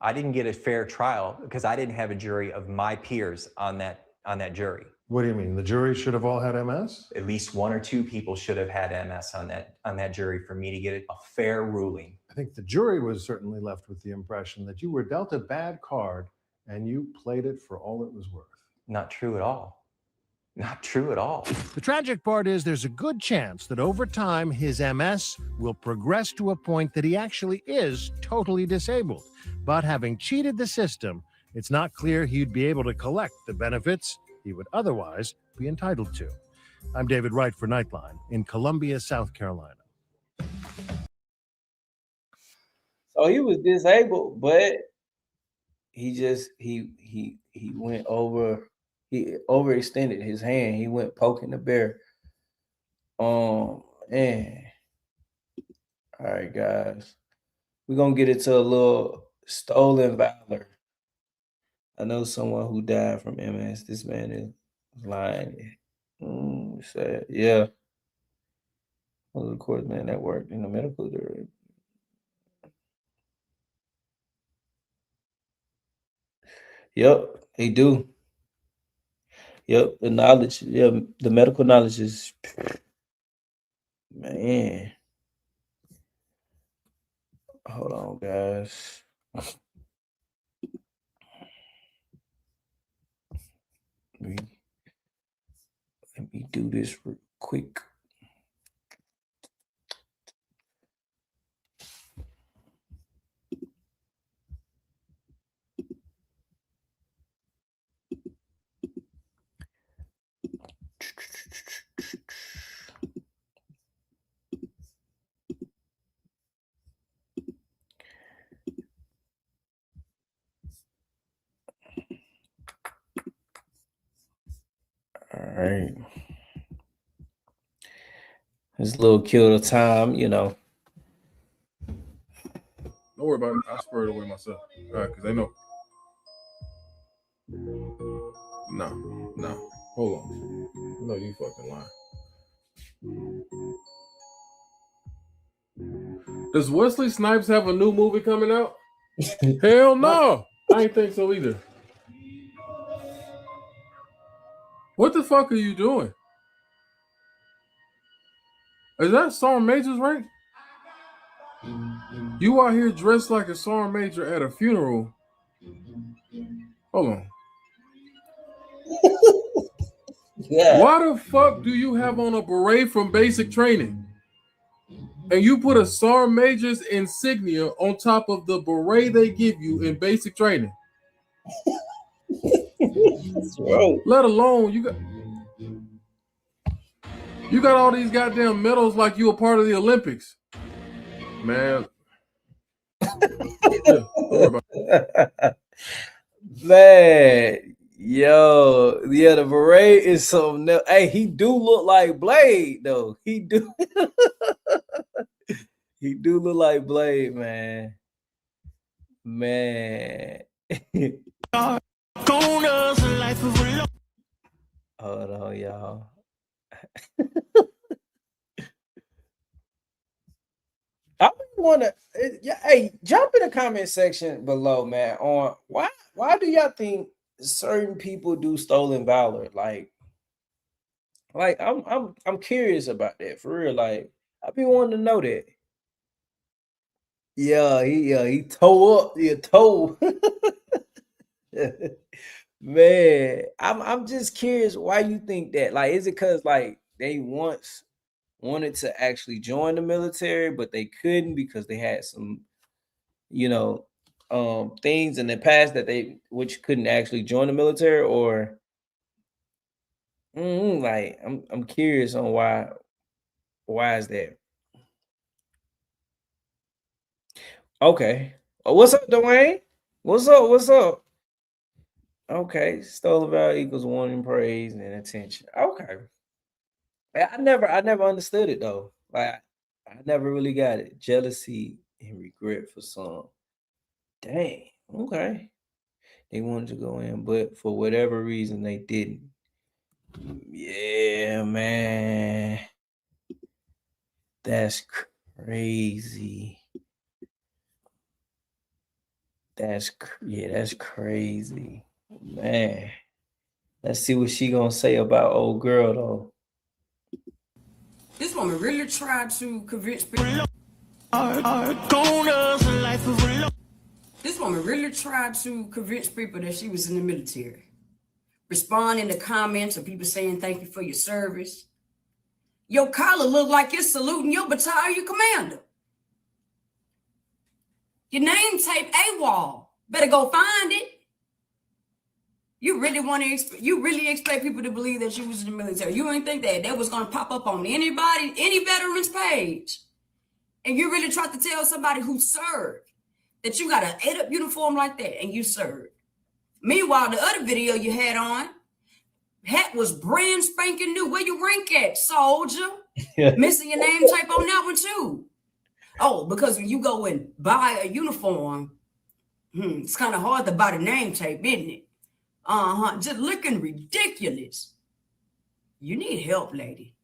R: I didn't get a fair trial because I didn't have a jury of my peers on that jury.
T: What do you mean? The jury should have all had MS?
R: At least one or two people should have had MS on that jury for me to get a fair ruling.
T: I think the jury was certainly left with the impression that you were dealt a bad card and you played it for all it was worth.
R: Not true at all. Not true at all.
Q: The tragic part is there's a good chance that over time his MS will progress to a point that he actually is totally disabled. But having cheated the system, it's not clear he'd be able to collect the benefits he would otherwise be entitled to. I'm David Wright for Nightline in Columbia, South Carolina.
A: So he was disabled, but he went over. He overextended his hand. He went poking the bear. Man. All right, guys. We're going to get into a little stolen valor. I know someone who died from MS. This man is lying. Sad. Yeah. Well, of course, man, that worked in the medical area. Yep, they do. Yep, the knowledge, the medical knowledge is Man. Hold on, guys. Let me do this real quick. All right. This little kill the time, you know.
C: Don't worry about it. I'll spur it away myself. All right, because they know. No. Hold on. No, you fucking lying. Does Wesley Snipes have a new movie coming out? Hell no. I ain't think so either. What the fuck are you doing? Is that Sergeant Major's rank? You out here dressed like a Sergeant Major at a funeral. Hold on.
A: Yeah.
C: Why the fuck do you have on a beret from basic training? And you put a Sergeant Major's insignia on top of the beret they give you in basic training?
A: That's right.
C: Let alone you got all these goddamn medals like you a part of the Olympics. Man. Yeah, don't worry about it.
A: Man, yo, yeah, the beret is something else. Hey, he do look like Blade, though. He do. He do look like Blade, man. Man. Hold on, y'all. I want to, hey, jump in the comment section below, man. On why do y'all think certain people do stolen valor? Like I'm curious about that for real. Like I be wanting to know that. Yeah, he toe up, toe. Man, I'm just curious why you think that. Like, is it because like they once wanted to actually join the military, but they couldn't because they had some, things in the past that which couldn't actually join the military, or like I'm curious on why is that? Okay. What's up, Dwayne? What's up? Okay, stolen value equals wanting praise and attention. Okay. I never understood it though. Like I never really got it. Jealousy and regret for some. Dang. Okay. They wanted to go in, but for whatever reason they didn't. Yeah, man. That's crazy. That's crazy. Man. Let's see what she gonna say about old girl though.
V: This woman really tried to convince people. This woman really tried to convince people that she was in the military. Responding to comments of people saying thank you for your service. Your collar look like you're saluting your battalion commander. Your name tape AWOL. Better go find it. You really expect people to believe that you was in the military. You ain't think that was gonna pop up on any veteran's page. And you really tried to tell somebody who served that you got an 8-up uniform like that and you served. Meanwhile, the other video you had on, hat was brand spanking new. Where you rank at, soldier? Missing your name type on that one too. Oh, because when you go and buy a uniform, it's kind of hard to buy the name tape, isn't it? Just looking ridiculous. You need help, lady.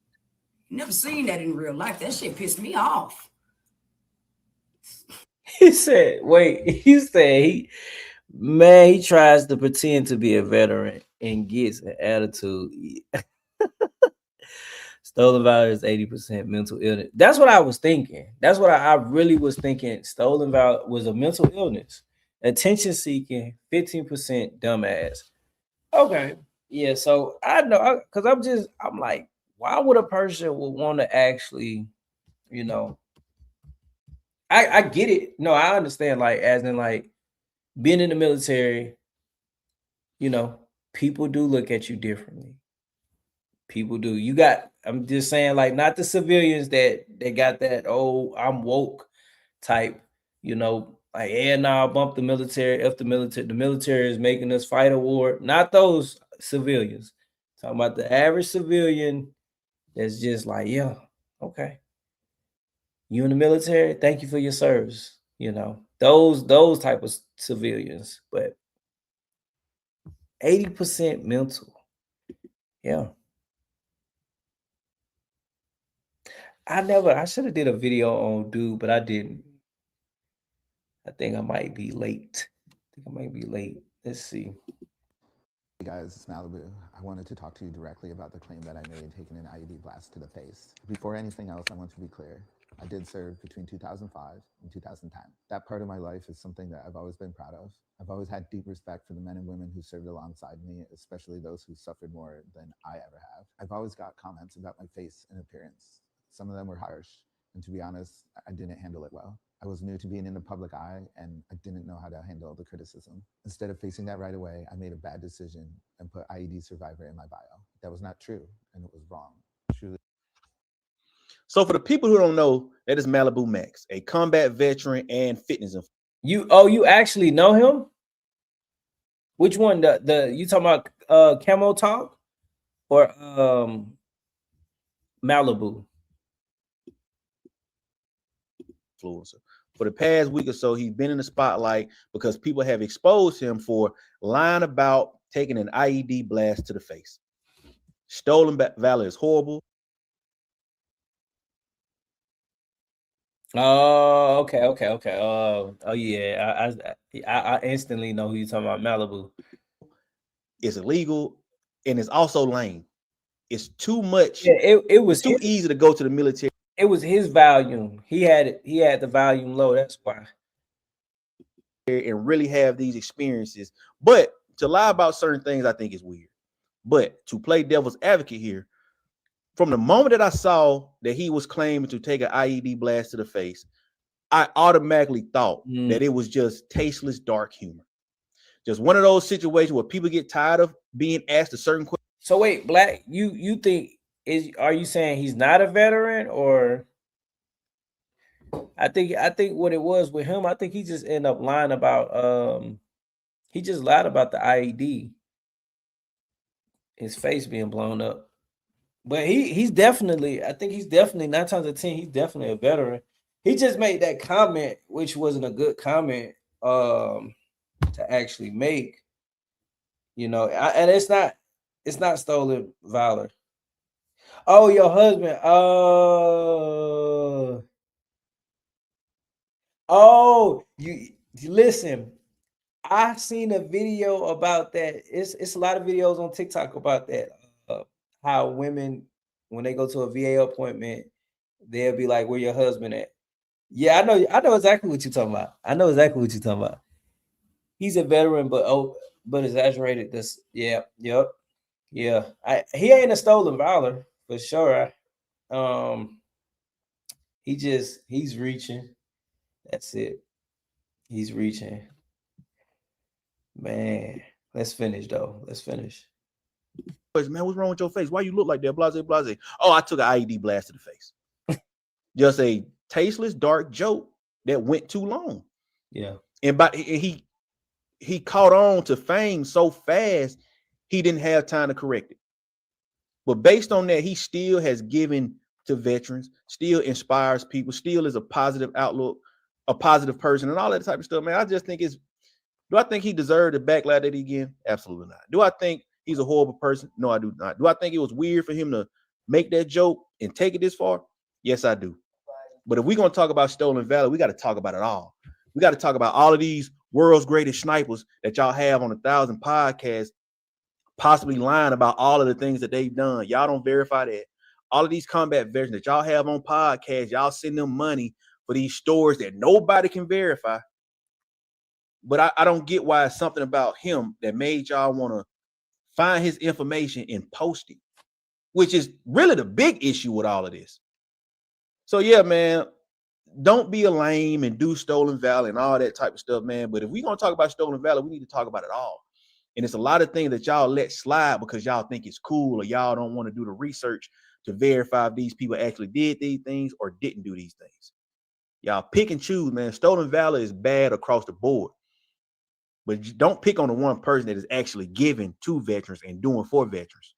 V: Never seen that in real life. That shit pissed me off.
A: He said he tries to pretend to be a veteran and gets an attitude. Stolen valor is 80% mental illness. That's what I was thinking. That's what I really was thinking. Stolen valor was a mental illness. Attention seeking, 15% dumbass. Okay. Yeah. So I know because I'm like, why would a person would want to actually, you know, I get it. No, I understand, like, as in like being in the military, you know, people do look at you differently. People do. I'm just saying, like, not the civilians that they got that, oh, I'm woke type, you know, like, yeah, nah, bump the military. If the military is making us fight a war, not those civilians. Talking about the average civilian that's just like, yeah, okay. You in the military, thank you for your service. You know, those type of civilians, but 80% mental. Yeah. I should have did a video on dude, but I didn't. I think I might be late. Let's see.
D: Hey guys, it's Malibu. I wanted to talk to you directly about the claim that I made taking an IED blast to the face. Before anything else, I want to be clear. I did serve between 2005 and 2010. That part of my life is something that I've always been proud of. I've always had deep respect for the men and women who served alongside me, especially those who suffered more than I ever have. I've always got comments about my face and appearance. Some of them were harsh, and to be honest, I didn't handle it well. I was new to being in the public eye, and I didn't know how to handle the criticism. Instead of facing that right away, I made a bad decision and put IED survivor in my bio. That was not true, and it was wrong. Truly.
F: So for the people who don't know, that is Malibu Max, a combat veteran and fitness.
A: You actually know him? Which one? The you talking about Camo Talk or Malibu?
F: Influencer. For the past week or so, he's been in the spotlight because people have exposed him for lying about taking an IED blast to the face. Stolen valor is horrible.
A: Oh, okay. Oh yeah, I instantly know who you're talking about. Malibu.
F: It's illegal and it's also lame. It's too much.
A: Yeah, it was
F: too easy to go to the military.
A: It was his volume. He had the volume low. That's why.
F: And really have these experiences. But to lie about certain things, I think is weird. But to play devil's advocate here, from the moment that I saw that he was claiming to take an IED blast to the face, I automatically thought that it was just tasteless dark humor. Just one of those situations where people get tired of being asked a certain question.
A: So wait, Black, you think are you saying he's not a veteran, or I think what it was with him, I think he just ended up lying about he just lied about the IED, his face being blown up. But he's definitely, I think he's definitely 9 times out of 10, he's definitely a veteran. He just made that comment, which wasn't a good comment to actually make, you know, and it's not stolen valor. Oh, your husband. Oh, you listen. I seen a video about that. It's a lot of videos on TikTok about that. How women, when they go to a VA appointment, they'll be like, "Where your husband at?" Yeah, I know exactly what you're talking about. He's a veteran, but exaggerated. Yep. Yeah. He ain't a stolen valor for sure. He's reaching. That's it. He's reaching. Man, let's finish though.
F: Man, what's wrong with your face? Why you look like that? Blase, blase. Oh, I took an IED blast to the face. Just a tasteless, dark joke that went too long.
A: Yeah.
F: And he caught on to fame so fast, he didn't have time to correct it. But based on that, he still has given to veterans, still inspires people, still is a positive outlook, a positive person, and all that type of stuff. Man, I just think do I think he deserved the backlash that he get? Absolutely not. Do I think he's a horrible person? No, I do not. Do I think it was weird for him to make that joke and take it this far? Yes, I do. But if we're going to talk about stolen valor, we got to talk about it all. We got to talk about all of these world's greatest snipers that y'all have on 1,000 podcasts, possibly lying about all of the things that they've done. Y'all don't verify that. all of these combat veterans that y'all have on podcasts, y'all send them money for these stories that nobody can verify. But I don't get why it's something about him that made y'all want to find his information and post it, which is really the big issue with all of this. So yeah, man, don't be a lame and do Stolen Valor and all that type of stuff, man. But if we're going to talk about Stolen Valor, we need to talk about it all. And it's a lot of things that y'all let slide because y'all think it's cool or y'all don't want to do the research to verify if these people actually did these things or didn't do these things. Y'all pick and choose, man. Stolen Valor is bad across the board. But don't pick on the one person that is actually giving to veterans and doing for veterans.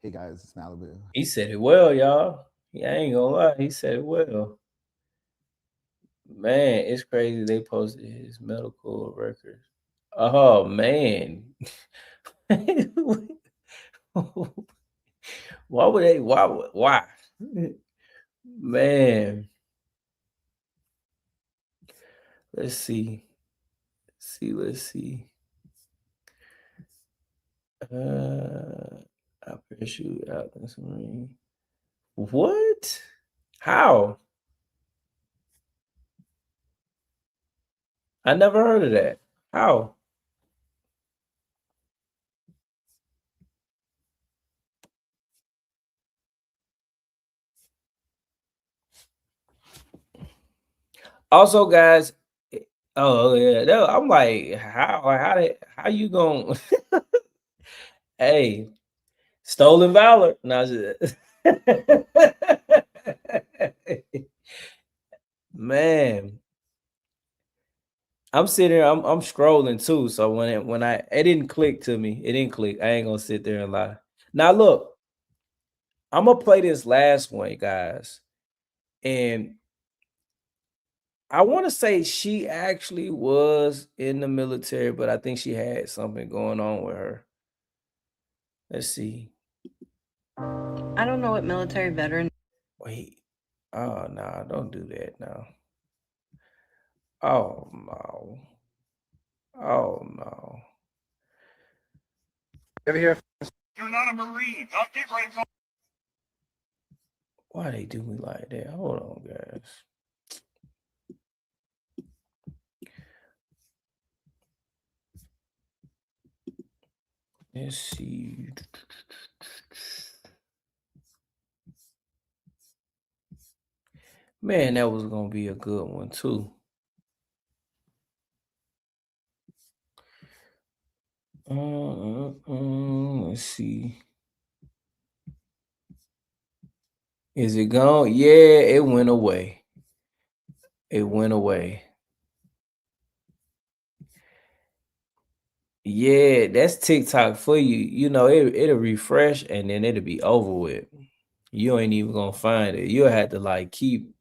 D: Hey guys, it's Malibu.
A: He said it well, y'all. I ain't gonna lie. He said it well. Man, it's crazy they posted his medical records. Oh, man. Why would they? Why? Man. Let's see. Let's see. I parachute out in the Marine. What? How? I never heard of that. How? Also, guys, oh yeah, I'm like, how you gonna? Hey, Stolen Valor. No, man, I'm sitting here. I'm scrolling too. So when it didn't click to me, it didn't click. I ain't gonna sit there and lie. Now look, I'm gonna play this last one, guys, and I want to say she actually was in the military, but I think she had something going on with her. Let's see.
G: I don't know what military veteran.
A: Wait. Oh, no, don't do that now. Oh, no. Oh, no.
B: Ever hear?
I: You're not a Marine. I'll get right on.
A: Why they do me like that? Hold on, guys. Let's see. Man, that was gonna be a good one too. Let's see. Is it gone? Yeah, it went away. It went away. Yeah, that's TikTok for you. You know, it'll refresh and then it'll be over with. You ain't even gonna find it. You'll have to like keep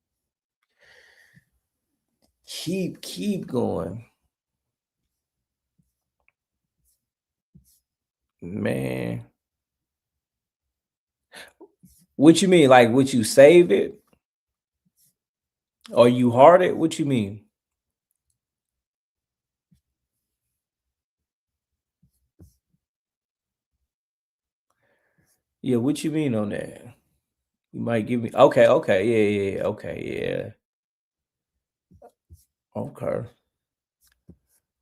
A: going. Man. What you mean? Like, would you save it? Or you heart it? What you mean? Yeah, what you mean on that? You might give me okay, yeah, okay, yeah. Okay.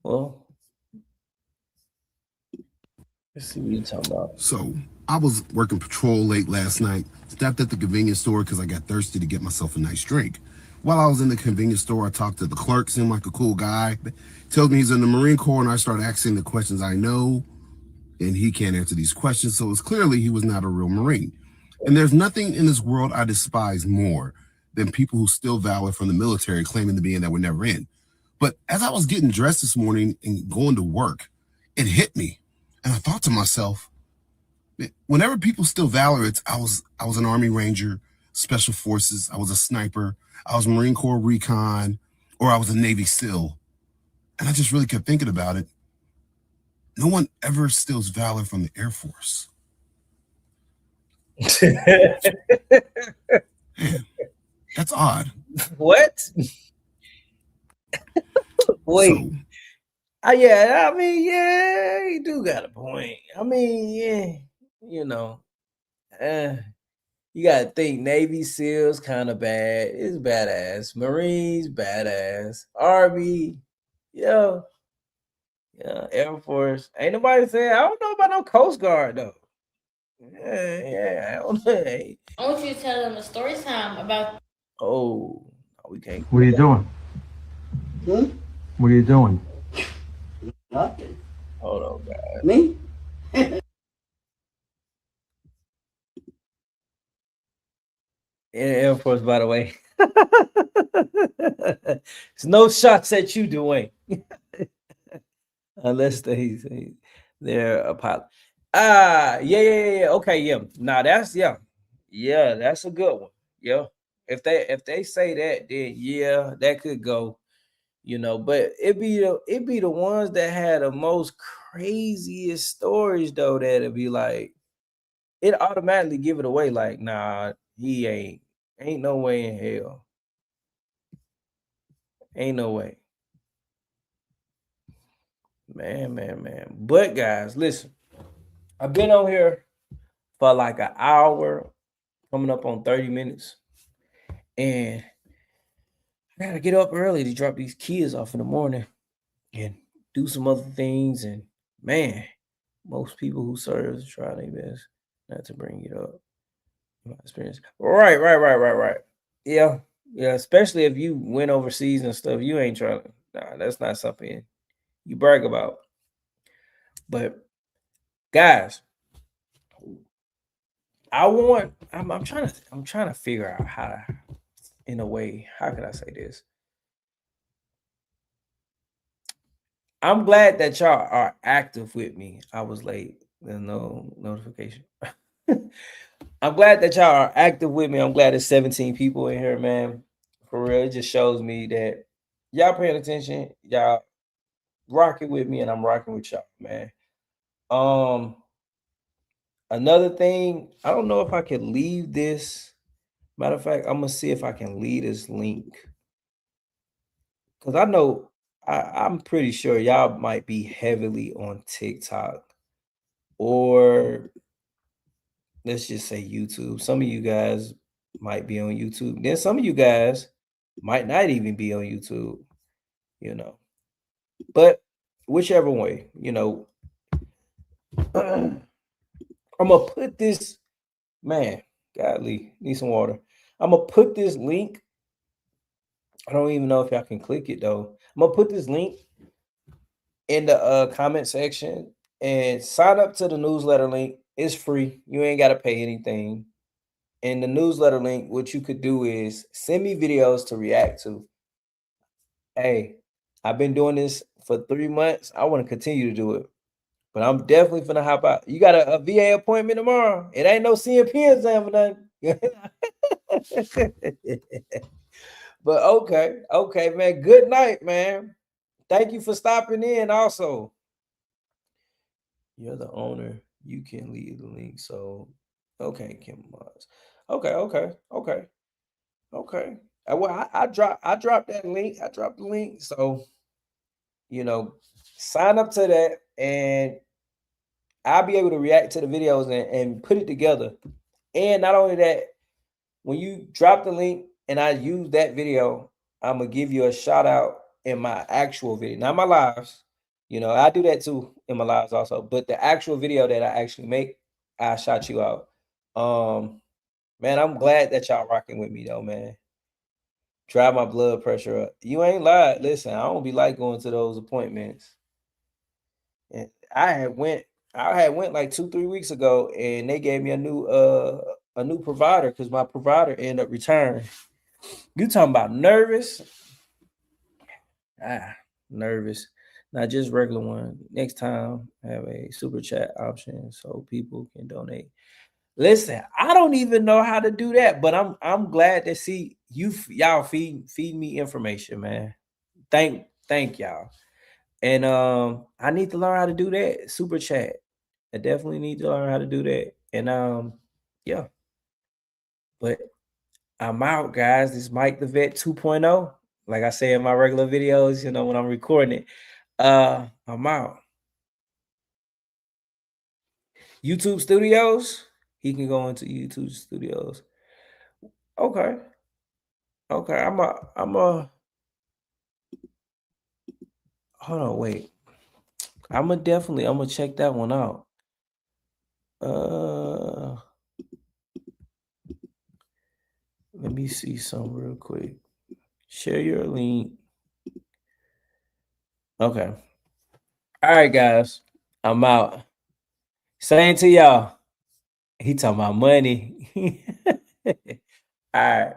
A: Well, let's see what you're talking about.
W: So I was working patrol late last night, stopped at the convenience store because I got thirsty to get myself a nice drink. While I was in the convenience store, I talked to the clerk, seemed like a cool guy. Tells me he's in the Marine Corps, and I started asking the questions I know, and he can't answer these questions, so it's clearly he was not a real Marine. And there's nothing in this world I despise more than people who steal valor from the military claiming to be in that we're never in. But as I was getting dressed this morning and going to work, it hit me. And I thought to myself, whenever people steal valor, I was an Army Ranger, Special Forces, I was a sniper, I was Marine Corps Recon, or I was a Navy SEAL. And I just really kept thinking about it. No one ever steals valor from the Air Force. Man, that's odd.
A: What? Wait. Yeah, I mean, yeah, you do got a point. I mean, yeah, you know, You gotta think Navy SEALs kind of bad. It's badass. Marines, badass. Army, yeah. Yeah, Air Force. Ain't nobody saying I don't know about no Coast Guard though. Yeah, I don't know.
E: I want you to tell them a story time about.
A: Oh, we can't.
M: What are you doing? What are you doing?
A: Nothing. Hold on, guys.
E: Me?
A: Air Force, by the way. There's no shots at you, Dwayne. Unless they're a pilot. Yeah. Okay, yeah. Nah, that's that's a good one. Yeah. If they say that, then yeah, that could go. But it be the ones that had the most craziest stories though, that'd be like it automatically give it away. Like, nah, he ain't no way in hell. Ain't no way. Man. But guys, listen, I've been on here for like an hour, coming up on 30 minutes. And I gotta get up early to drop these kids off in the morning and do some other things. And man, most people who serve try their best not to bring it up. My experience. Right. Yeah. Especially if you went overseas and stuff, you ain't trying to. Nah, that's not something you brag about. But guys, I'm trying to figure out how to, in a way, how can I say this? I'm glad that y'all are active with me. I was late. There's no notification. I'm glad that y'all are active with me. I'm glad there's 17 people in here, man. For real, it just shows me that y'all paying attention. Y'all rocking with me, and I'm rocking with y'all, man. Another thing, I don't know if I can leave this. Matter of fact, I'm gonna see if I can leave this link. Because I know I'm pretty sure y'all might be heavily on TikTok or let's just say YouTube. Some of you guys might be on YouTube. Then some of you guys might not even be on YouTube, But whichever way, I'm gonna put this, man, godly, need some water. I'm gonna put this link. I don't even know if y'all can click it though. I'm gonna put this link in the comment section and sign up to the newsletter link. It's free. You ain't gotta pay anything. And the newsletter link, what you could do is send me videos to react to. Hey, I've been doing this for 3 months. I want to continue to do it. But I'm definitely finna hop out. You got a VA appointment tomorrow. It ain't no CMP exam for nothing. But okay, man. Good night, man. Thank you for stopping in. Also, you're the owner. You can leave the link. So, okay, Kim Moss. Okay. Well, I dropped that link. I dropped the link. So, sign up to that, and I'll be able to react to the videos and put it together. And not only that, when you drop the link and I use that video, I'm gonna give you a shout out in my actual video, not my lives. I do that too in my lives also, but the actual video that I actually make, I shout you out. Man, I'm glad that y'all rocking with me though, man. Drive my blood pressure up. You ain't lied. Listen, I don't be like going to those appointments. And I had went like 2-3 weeks ago, and they gave me a new provider because my provider ended up retiring. You talking about nervous? Nervous. Not just regular one. Next time, have a super chat option so people can donate. Listen, I don't even know how to do that, but I'm glad to see y'all feed me information, man. Thank y'all. And I need to learn how to do that. Super chat. I definitely need to learn how to do that. And yeah. But I'm out, guys. This is Mike the Vet 2.0. Like I say in my regular videos, when I'm recording it. I'm out. YouTube Studios, He can go into YouTube Studios. Okay. Okay. I'm a hold on, wait. I'm gonna check that one out. Let me see some real quick. Share your link. Okay. All right, guys. I'm out. Saying to y'all, he talking about money. All right.